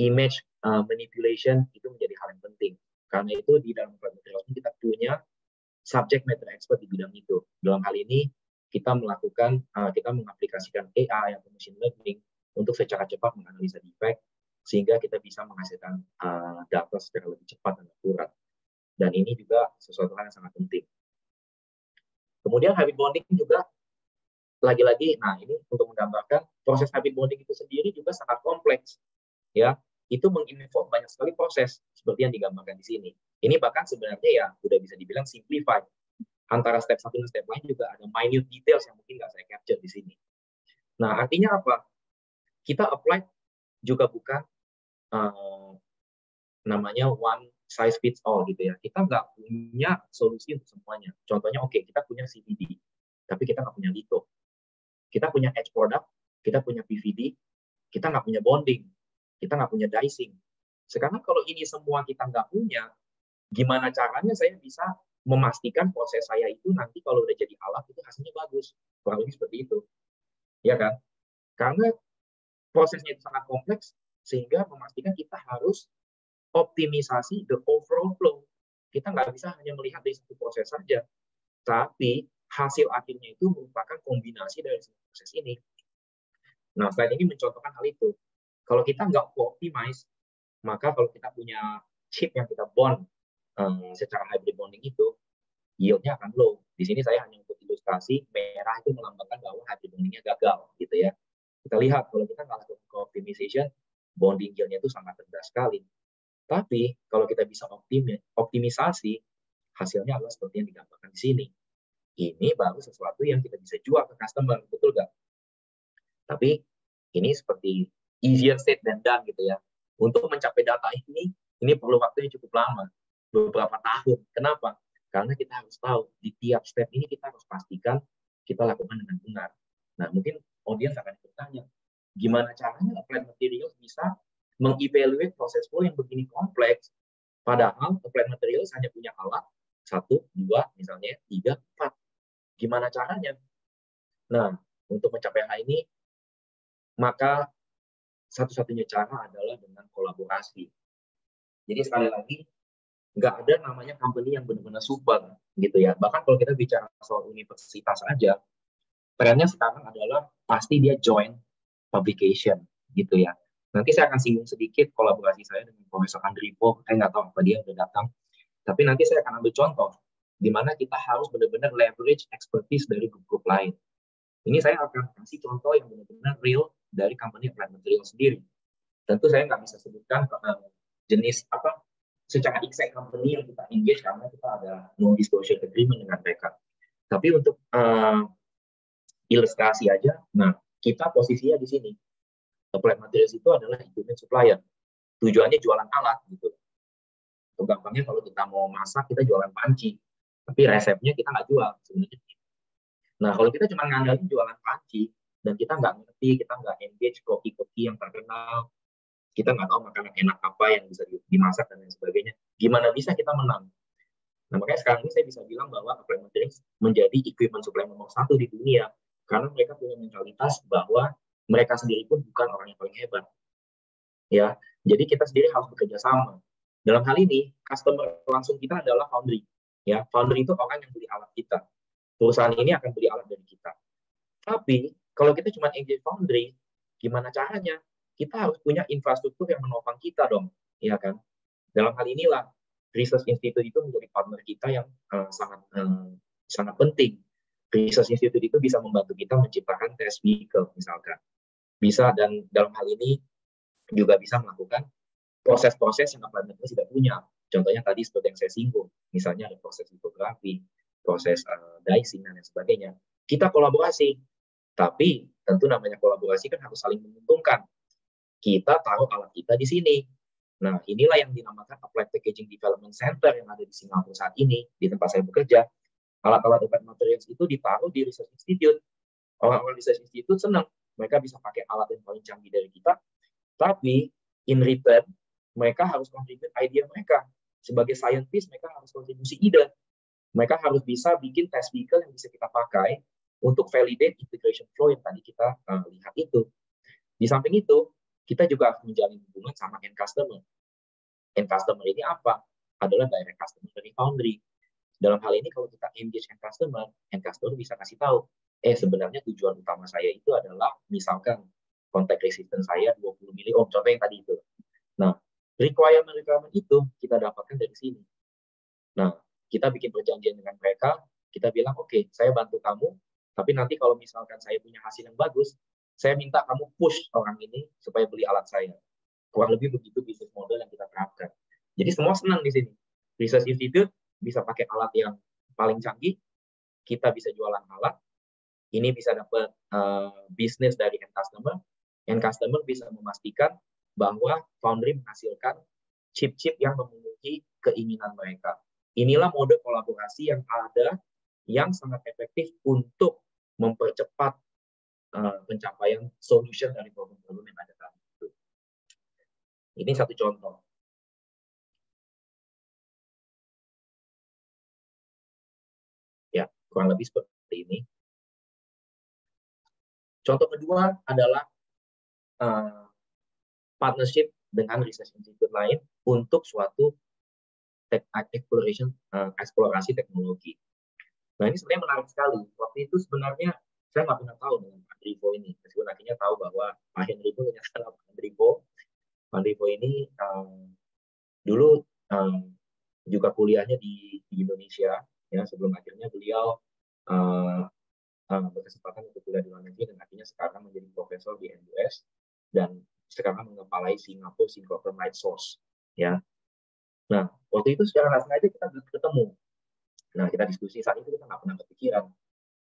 image manipulation itu menjadi hal yang penting. Karena itu di dalam applied materials ini kita punya subject matter expert di bidang itu. Dalam hal ini kita mengaplikasikan AI atau machine learning untuk secara cepat menganalisa defect sehingga kita bisa menghasilkan data secara lebih cepat dan akurat. Dan ini juga sesuatu hal yang sangat penting. Kemudian hybrid bonding juga lagi-lagi, nah ini untuk menggambarkan proses hybrid bonding itu sendiri juga sangat kompleks, ya. Itu menginvolve banyak sekali proses seperti yang digambarkan di sini. Ini bahkan sebenarnya ya udah bisa dibilang simplified. Antara step satu dan step lain juga ada minute details yang mungkin nggak saya capture di sini. Nah artinya apa? Kita apply juga bukan namanya one size fits all gitu ya. Kita nggak punya solusi untuk semuanya. Contohnya oke, kita punya CVD, tapi kita nggak punya litho. Kita punya edge product, kita punya PVD, kita nggak punya bonding, kita nggak punya dicing. Sekarang kalau ini semua kita nggak punya, gimana caranya saya bisa memastikan proses saya itu nanti kalau udah jadi alat itu hasilnya bagus? Kurang lebih seperti itu, ya kan? Karena prosesnya itu sangat kompleks, sehingga memastikan kita harus optimisasi the overall flow. Kita nggak bisa hanya melihat dari satu proses saja, tapi hasil akhirnya itu merupakan kombinasi dari semua proses ini. Nah, slide ini mencontohkan hal itu. Kalau kita nggak optimize, maka kalau kita punya chip yang kita bond secara hybrid bonding itu, yield-nya akan low. Di sini saya hanya untuk ilustrasi, merah itu melambangkan bahwa hybrid bonding-nya gagal, gitu ya. Kita lihat kalau kita nggak lakukan optimization, bonding yield-nya itu sangat rendah sekali. Tapi kalau kita bisa optimisasi, hasilnya adalah seperti yang digambarkan di sini. Ini baru sesuatu yang kita bisa jual ke customer, betul nggak? Tapi ini seperti easier said than done gitu ya. Untuk mencapai data ini perlu waktu yang cukup lama, beberapa tahun. Kenapa? Karena kita harus tahu di tiap step ini kita harus pastikan kita lakukan dengan benar. Nah, mungkin audiens akan bertanya, gimana caranya applied materials bisa mengevaluate proses flow yang begini kompleks, padahal applied materials hanya punya alat 1, 2, misalnya 3, 4. Gimana caranya? Nah, untuk mencapai hal ini, maka satu-satunya cara adalah dengan kolaborasi. Jadi sekali lagi, nggak ada namanya company yang benar-benar super, gitu ya. Bahkan kalau kita bicara soal universitas aja, trennya sekarang adalah pasti dia joint publication, gitu ya. Nanti saya akan singgung sedikit kolaborasi saya dengan Profesor Andripo. Saya nggak tahu apa dia udah datang. Tapi nanti saya akan ambil contoh di mana kita harus benar-benar leverage expertise dari grup-grup lain. Ini saya akan kasih contoh yang benar-benar real dari company applied material sendiri. Tentu saya nggak bisa sebutkan jenis apa secara exact company yang kita engage karena kita ada non-disclosure agreement dengan mereka. Tapi untuk ilustrasi aja, nah kita posisinya di sini. Applied materials itu adalah equipment supplier. Tujuannya jualan alat gitu. Untuk gampangnya kalau kita mau masak, kita jualan panci. Tapi resepnya kita nggak jual sebenarnya. Nah, kalau kita cuma ngandalin jualan panci, dan kita nggak ngerti, kita nggak engage koki-koki yang terkenal, kita nggak tahu makanan enak apa yang bisa dimasak dan lain sebagainya, gimana bisa kita menang? Nah, makanya sekarang ini saya bisa bilang bahwa applied materials menjadi equipment supplier nomor 1 di dunia, karena mereka punya mentalitas bahwa mereka sendiri pun bukan orang yang paling hebat. Ya, jadi kita sendiri harus bekerja sama. Dalam hal ini, customer langsung kita adalah foundry. Ya, foundry itu orang yang beli alat kita. Perusahaan ini akan beli alat dari kita. Tapi kalau kita cuma engage foundry, gimana caranya? Kita harus punya infrastruktur yang menopang kita dong, ya kan? Dalam hal inilah Research Institute itu menjadi partner kita yang sangat penting. Research Institute itu bisa membantu kita menciptakan test vehicle misalkan. Bisa, dan dalam hal ini juga bisa melakukan proses-proses yang applied materials tidak punya. Contohnya tadi seperti yang saya singgung, misalnya ada proses litografi, proses dicing dan lain sebagainya. Kita kolaborasi, tapi tentu namanya kolaborasi kan harus saling menguntungkan. Kita taruh alat kita di sini. Nah, inilah yang dinamakan Applied Packaging Development Center yang ada di Singapura saat ini, di tempat saya bekerja. Alat-alat applied materials itu ditaruh di Research Institute. Orang-orang Research Institute senang, mereka bisa pakai alat yang paling canggih dari kita, tapi in return, mereka harus kontribusi idea mereka. Sebagai scientist, mereka harus kontribusi ide. Mereka harus bisa bikin test vehicle yang bisa kita pakai untuk validate integration flow yang tadi kita lihat itu. Di samping itu, kita juga harus menjalin hubungan sama end customer. End customer ini apa? Adalah direct customer dari Foundry. Dalam hal ini, kalau kita engage end customer bisa kasih tahu, sebenarnya tujuan utama saya itu adalah, misalkan, contact resistance saya 20 miliohm, contoh yang tadi itu. Nah, requirement itu kita dapatkan dari sini. Nah, kita bikin perjanjian dengan mereka, kita bilang, oke, saya bantu kamu, tapi nanti kalau misalkan saya punya hasil yang bagus, saya minta kamu push orang ini supaya beli alat saya. Kurang lebih begitu bisnis model yang kita terapkan. Jadi semua senang di sini. Research Institute bisa pakai alat yang paling canggih, kita bisa jualan alat, ini bisa dapat bisnis dari end customer bisa memastikan bahwa Foundry menghasilkan chip-chip yang memenuhi keinginan mereka. Inilah mode kolaborasi yang ada, yang sangat efektif untuk mempercepat pencapaian solution dari problem-problem yang ada tadi. Ini satu contoh. Ya, kurang lebih seperti ini. Contoh kedua adalah partnership dengan research institute lain untuk suatu eksplorasi teknologi. Nah, ini sebenarnya menarik sekali. Waktu itu sebenarnya saya nggak pernah tahu dengan Pak Andrivo ini. Meskipun akhirnya tahu bahwa Pak Andrivo menyatakan Pak Andrivo. Pak Andrivo ini dulu juga kuliahnya di Indonesia, ya, sebelum akhirnya beliau berkesempatan untuk kuliah di luar negeri dan akhirnya sekarang menjadi profesor di NUS dan sekarang mengepalai Singapore Synchrotron Light Source, ya. Nah, waktu itu secara nggak sengaja kita ketemu. Nah, kita diskusi saat itu kita nggak pernah kepikiran,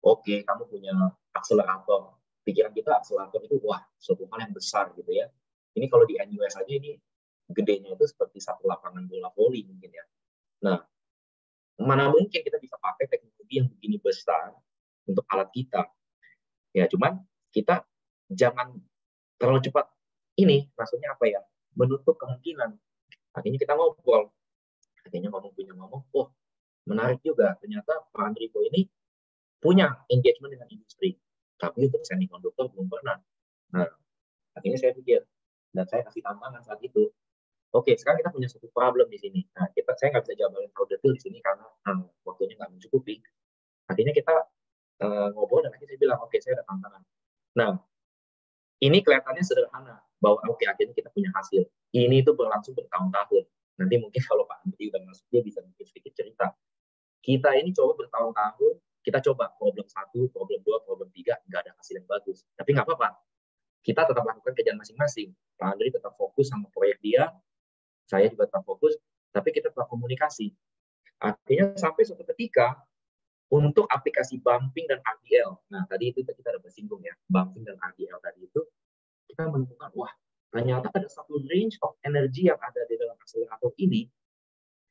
oke, kamu punya akselerator. Pikiran kita akselerator itu, wah, suatu hal yang besar gitu ya. Ini kalau di NUS aja ini gedenya itu seperti satu lapangan bola voli mungkin ya. Nah, mana mungkin kita bisa pakai teknologi yang begini besar untuk alat kita. Ya, cuman kita jangan terlalu cepat ini, maksudnya apa ya, menutup kemungkinan. Akhirnya kita ngobrol. Akhirnya ngomong, oh, menarik juga. Ternyata Pak Andrivo ini punya engagement dengan industri. Tapi untuk semiconductor belum pernah. Nah, akhirnya saya pikir, dan saya kasih tantangan saat itu. Oke, sekarang kita punya satu problem di sini. Nah, saya nggak bisa jabarin terlalu detail di sini karena waktunya nggak mencukupi. Akhirnya kita ngobrol dan akhirnya saya bilang, oke, saya ada tantangan. Nah, ini kelihatannya sederhana, bahwa oke, akhirnya kita punya hasil. Ini itu berlangsung bertahun-tahun. Nanti mungkin kalau Pak Andri udah masuk, dia bisa bikin sedikit cerita. Kita ini coba bertahun-tahun, kita coba problem 1, problem 2, problem 3, nggak ada hasil yang bagus. Tapi nggak apa-apa. Kita tetap lakukan kerjaan masing-masing. Pak Andri tetap fokus sama proyek dia, saya juga tetap fokus, tapi kita tetap komunikasi. Artinya sampai suatu ketika, untuk aplikasi bumping dan RDL, nah tadi itu kita udah bersinggung ya, bumping dan RDL tadi itu, kita menemukan, wah, ternyata ada satu range of energy yang ada di dalam akselerator ini,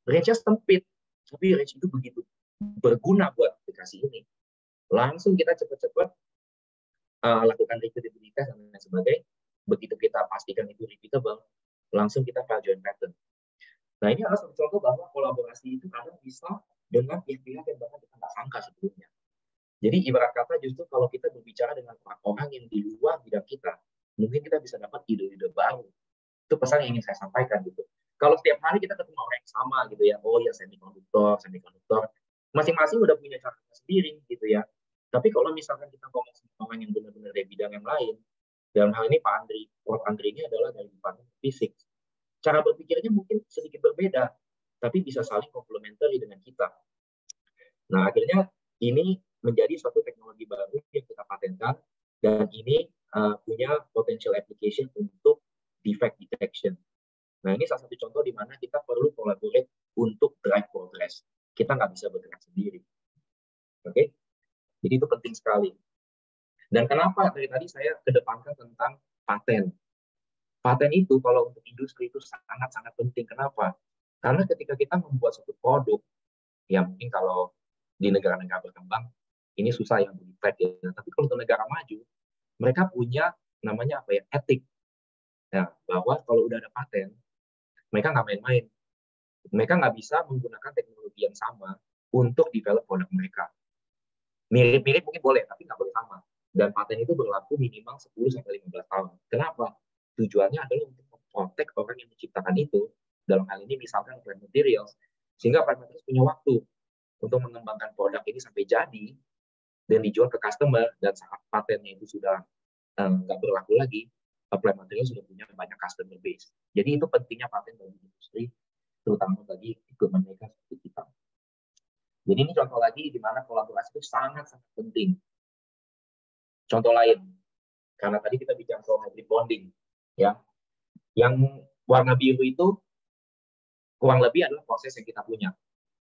range-nya sempit, tapi range itu begitu berguna buat aplikasi ini. Langsung kita cepat-cepat lakukan repeatability dan lain sebagainya. Begitu kita pastikan itu repeatable, langsung kita file join pattern. Nah, ini adalah satu contoh bahwa kolaborasi itu kadang bisa dengan pihak-pihak yang bahkan kita nggak sangka sebelumnya. Jadi ibarat kata justru kalau kita berbicara dengan orang yang di luar bidang kita, mungkin kita bisa dapat ide-ide baru. Itu pesan yang ingin saya sampaikan gitu. Kalau setiap hari kita ketemu orang yang sama gitu ya, oh ya semiconductor, masing-masing udah punya caranya sendiri gitu ya. Tapi kalau misalkan kita ngomong sama orang yang benar-benar dari bidang yang lain, dalam hal ini Pak Andri ini adalah dari departemen fisik. Cara berpikirnya mungkin sedikit berbeda, tapi bisa saling komplementari dengan kita. Nah, akhirnya ini menjadi suatu teknologi baru yang kita patenkan, dan ini punya potential application untuk defect detection. Nah, ini salah satu contoh di mana kita perlu collaborate untuk drive progress. Kita nggak bisa bergerak sendiri. Oke? Jadi itu penting sekali. Dan kenapa dari tadi saya kedepankan tentang paten? Paten itu kalau untuk industri itu sangat-sangat penting. Kenapa? Karena ketika kita membuat suatu produk, ya mungkin kalau di negara-negara berkembang, ini susah yang di-track ya. Tapi kalau untuk negara maju, mereka punya namanya apa ya, etik. Nah, bahwa kalau udah ada paten, Mereka nggak main-main. Mereka nggak bisa menggunakan teknologi yang sama untuk develop produk mereka. Mirip-mirip mungkin boleh, tapi nggak boleh sama. Dan paten itu berlaku minimal 10-15 tahun. Kenapa? Tujuannya adalah untuk memprotek orang yang menciptakan itu. Dalam hal ini misalkan plant materials. Sehingga plant materials punya waktu untuk mengembangkan produk ini sampai jadi dan dijual ke customer. Dan saat patennya itu sudah nggak berlaku lagi, plant materials sudah punya banyak customer base. Jadi itu pentingnya paten bagi industri, terutama bagi equipment maker seperti kita. Jadi ini contoh lagi di mana kolaborasi itu sangat-sangat penting. Contoh lain, karena tadi kita bicara soal hybrid bonding, ya, yang warna biru itu kurang lebih adalah proses yang kita punya,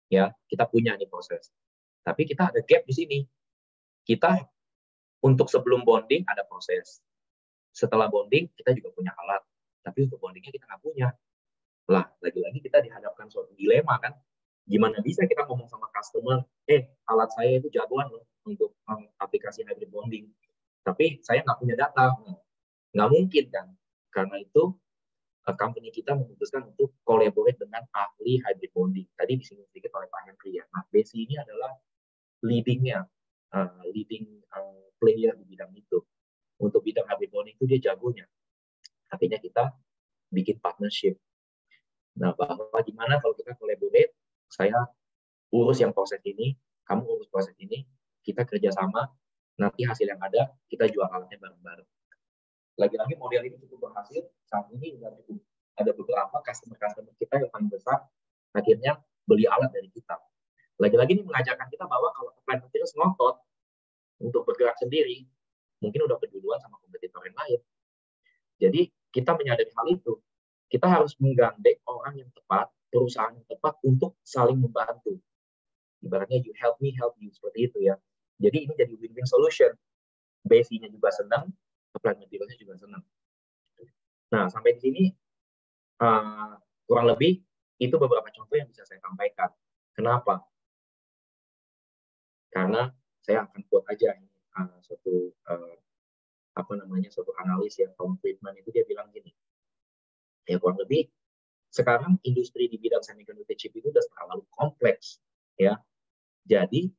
ya, kita punya nih proses. Tapi kita ada gap di sini. Kita untuk sebelum bonding ada proses. Setelah bonding kita juga punya alat, tapi untuk bondingnya kita nggak punya. Lah, lagi-lagi kita dihadapkan suatu dilema kan. Gimana bisa kita ngomong sama customer, alat saya itu jagoan loh untuk aplikasi hybrid bonding, tapi saya nggak punya data. Nggak mungkin kan. Karena itu company kita memutuskan untuk collaborate dengan ahli hybrid bonding. Tadi disinggung sedikit oleh Pak Henry ya. Nah, Besi ini adalah leading player di bidang itu. Untuk bidang hybrid bonding itu dia jagonya. Akhirnya kita bikin partnership. Nah, bahwa gimana kalau kita collaborate, saya urus yang proses ini, kamu urus proses ini, kita kerjasama, nanti hasil yang ada, kita jual alatnya bareng-bareng. Lagi-lagi model ini cukup berhasil, saat ini ada beberapa customer kita yang paling besar, akhirnya beli alat dari kita. Lagi-lagi ini mengajarkan kita bahwa kalau plant materials ngotot untuk bergerak sendiri, mungkin udah keduluan sama kompetitor yang lain. Jadi kita menyadari hal itu, kita harus menggandeng orang yang tepat, perusahaan yang tepat untuk saling membantu. Ibaratnya you help me, help you, seperti itu ya. Jadi ini jadi win-win solution. Basic-nya juga senang, plant materials-nya juga senang. Nah, sampai di sini kurang lebih itu beberapa contoh yang bisa saya sampaikan. Kenapa? Karena saya akan quote aja ini suatu analis ya, Tom Friedman itu dia bilang gini. Ya kurang lebih sekarang industri di bidang semiconductor chip itu sudah terlalu kompleks ya. Jadi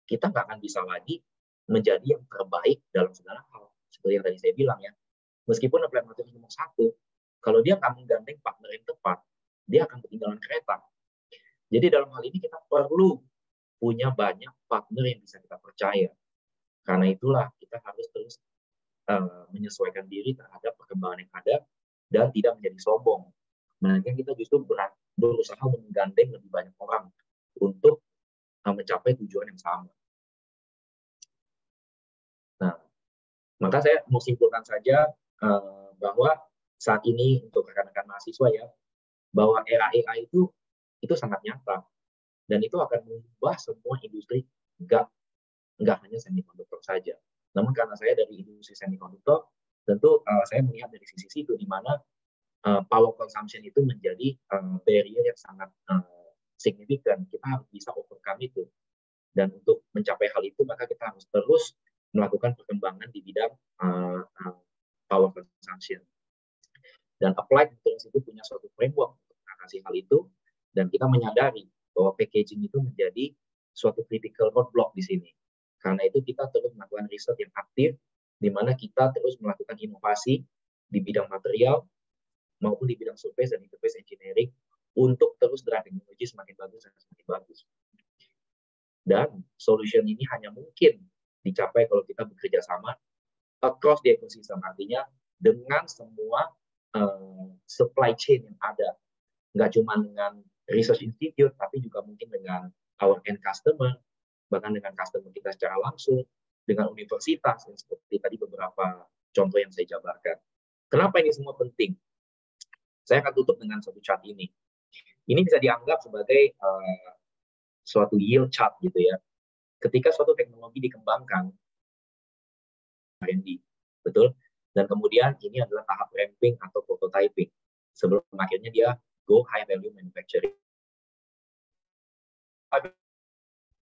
kita nggak akan bisa lagi menjadi yang terbaik dalam segala hal. Seperti yang tadi saya bilang ya. Meskipun plant materials nomor 1, kalau dia nggak menggandeng partner yang tepat, dia akan ketinggalan kereta. Jadi dalam hal ini kita perlu punya banyak partner yang bisa kita percaya. Karena itulah kita harus terus menyesuaikan diri terhadap perkembangan yang ada dan tidak menjadi sombong. Melainkan kita justru berusaha menggandeng lebih banyak orang untuk mencapai tujuan yang sama. Nah, maka saya mau simpulkan saja bahwa saat ini untuk rekan-rekan mahasiswa ya, bahwa era AI itu sangat nyata dan itu akan mengubah semua industri, nggak hanya semikonduktor saja. Namun karena saya dari industri semikonduktor, tentu saya melihat dari sisi itu di mana power consumption itu menjadi barrier yang sangat signifikan. Kita harus bisa overcome itu. Dan untuk mencapai hal itu, maka kita harus terus melakukan perkembangan di bidang power consumption. Dan Applied Materials itu punya suatu framework untuk mengatasi hal itu, dan kita menyadari bahwa packaging itu menjadi suatu critical roadblock di sini. Karena itu kita terus melakukan riset yang aktif, di mana kita terus melakukan inovasi di bidang material maupun di bidang surface dan interface engineering untuk terus drive teknologi semakin bagus dan semakin bagus. Dan solution ini hanya mungkin dicapai kalau kita bekerja sama across the ecosystem, artinya dengan semua supply chain yang ada. Nggak cuma dengan research institute, tapi juga mungkin dengan our end customer, bahkan dengan customer kita secara langsung, dengan universitas, yang seperti tadi beberapa contoh yang saya jabarkan. Kenapa ini semua penting? Saya akan tutup dengan satu chart ini. Ini bisa dianggap sebagai suatu yield chart gitu ya. Ketika suatu teknologi dikembangkan, R&D, betul? Dan kemudian ini adalah tahap ramping atau prototyping. Sebelum akhirnya dia go high value manufacturing.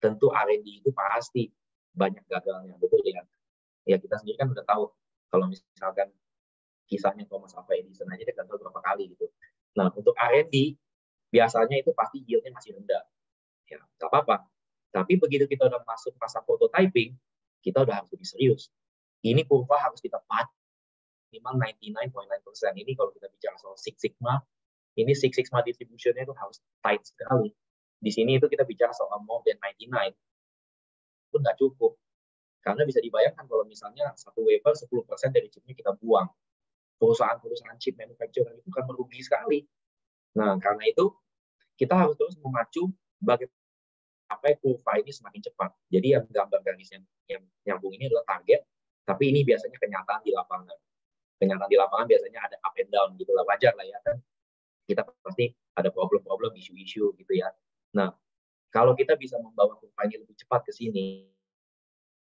Tentu R&D itu pasti banyak gagalnya, betul ya? Ya kita sendiri kan udah tahu kalau misalkan kisahnya Thomas Alva Edison aja dia gagal berapa kali gitu. Nah, untuk R&D biasanya itu pasti yield-nya masih rendah. Ya, nggak apa-apa. Tapi begitu kita udah masuk masa prototyping, kita udah harus lebih serius. Ini kurva harus kita pacu minimal 99.9%. Ini kalau kita bicara soal Six Sigma, ini Six Sigma distribution-nya itu harus tight sekali. Di sini itu kita bicara soal more than 99, pun nggak cukup. Karena bisa dibayangkan kalau misalnya satu wafer 10% dari chipnya kita buang. Perusahaan-perusahaan chip manufacturer itu kan merugi sekali. Nah, karena itu kita harus terus memacu bagaimana sampai kurva ini semakin cepat. Jadi yang gambar garis yang nyambung ini adalah target, tapi ini biasanya kenyataan di lapangan. Kenyataan di lapangan biasanya ada up and down gitu lah, wajar lah ya kan. Kita pasti ada problem-problem, isu-isu gitu ya. Nah, kalau kita bisa membawa kurva ini lebih cepat ke sini,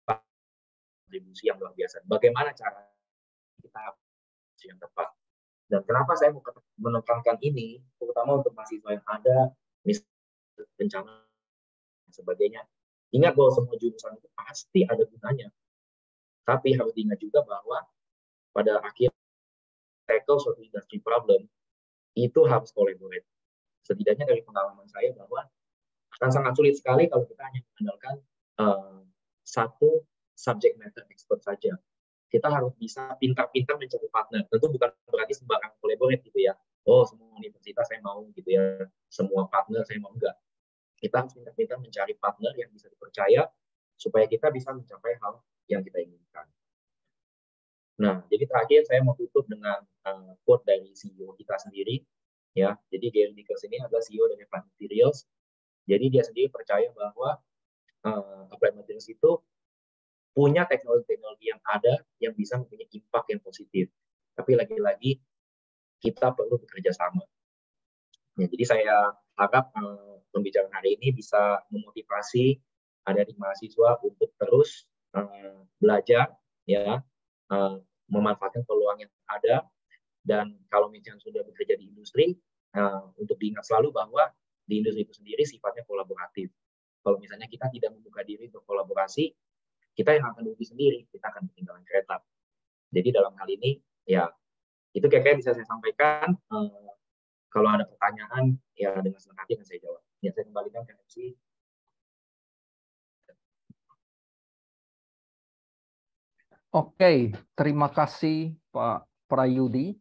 kontribusi yang luar biasa. Bagaimana cara kita yang tepat? Dan kenapa saya mau menekankan ini, terutama untuk mahasiswa yang ada, misalnya bencana dan sebagainya. Ingat bahwa semua jurusan itu pasti ada gunanya. Tapi harus diingat juga bahwa pada akhir tackle suatu industri problem, itu harus collaborate. Setidaknya dari pengalaman saya bahwa akan sangat sulit sekali kalau kita hanya mengandalkan satu subject matter expert saja. Kita harus bisa pintar-pintar mencari partner. Tentu bukan berarti sembarang collaborate gitu ya. Oh, semua universitas saya mau gitu ya. Semua partner saya mau, enggak. Kita harus pintar-pintar mencari partner yang bisa dipercaya supaya kita bisa mencapai hal yang kita inginkan. Nah, jadi terakhir saya mau tutup dengan quote dari CEO kita sendiri. Ya, jadi Gary Nichols ini adalah CEO dari Applied Materials. Jadi dia sendiri percaya bahwa Applied Materials itu punya teknologi-teknologi yang ada yang bisa mempunyai impact yang positif. Tapi lagi-lagi kita perlu bekerja sama. Ya, jadi saya harap pembicaraan hari ini bisa memotivasi adik-adik mahasiswa untuk terus belajar, ya, memanfaatkan peluang yang ada. Dan kalau misalnya sudah bekerja di industri, untuk diingat selalu bahwa di industri itu sendiri sifatnya kolaboratif. Kalau misalnya kita tidak membuka diri untuk kolaborasi, kita yang akan rugi sendiri, kita akan ketinggalan kereta. Jadi dalam hal ini, ya, itu kira-kira bisa saya sampaikan. Kalau ada pertanyaan, ya dengan senang hati akan saya jawab. Ya, saya kembalikan ke MC. Oke, terima kasih Pak Prayudi.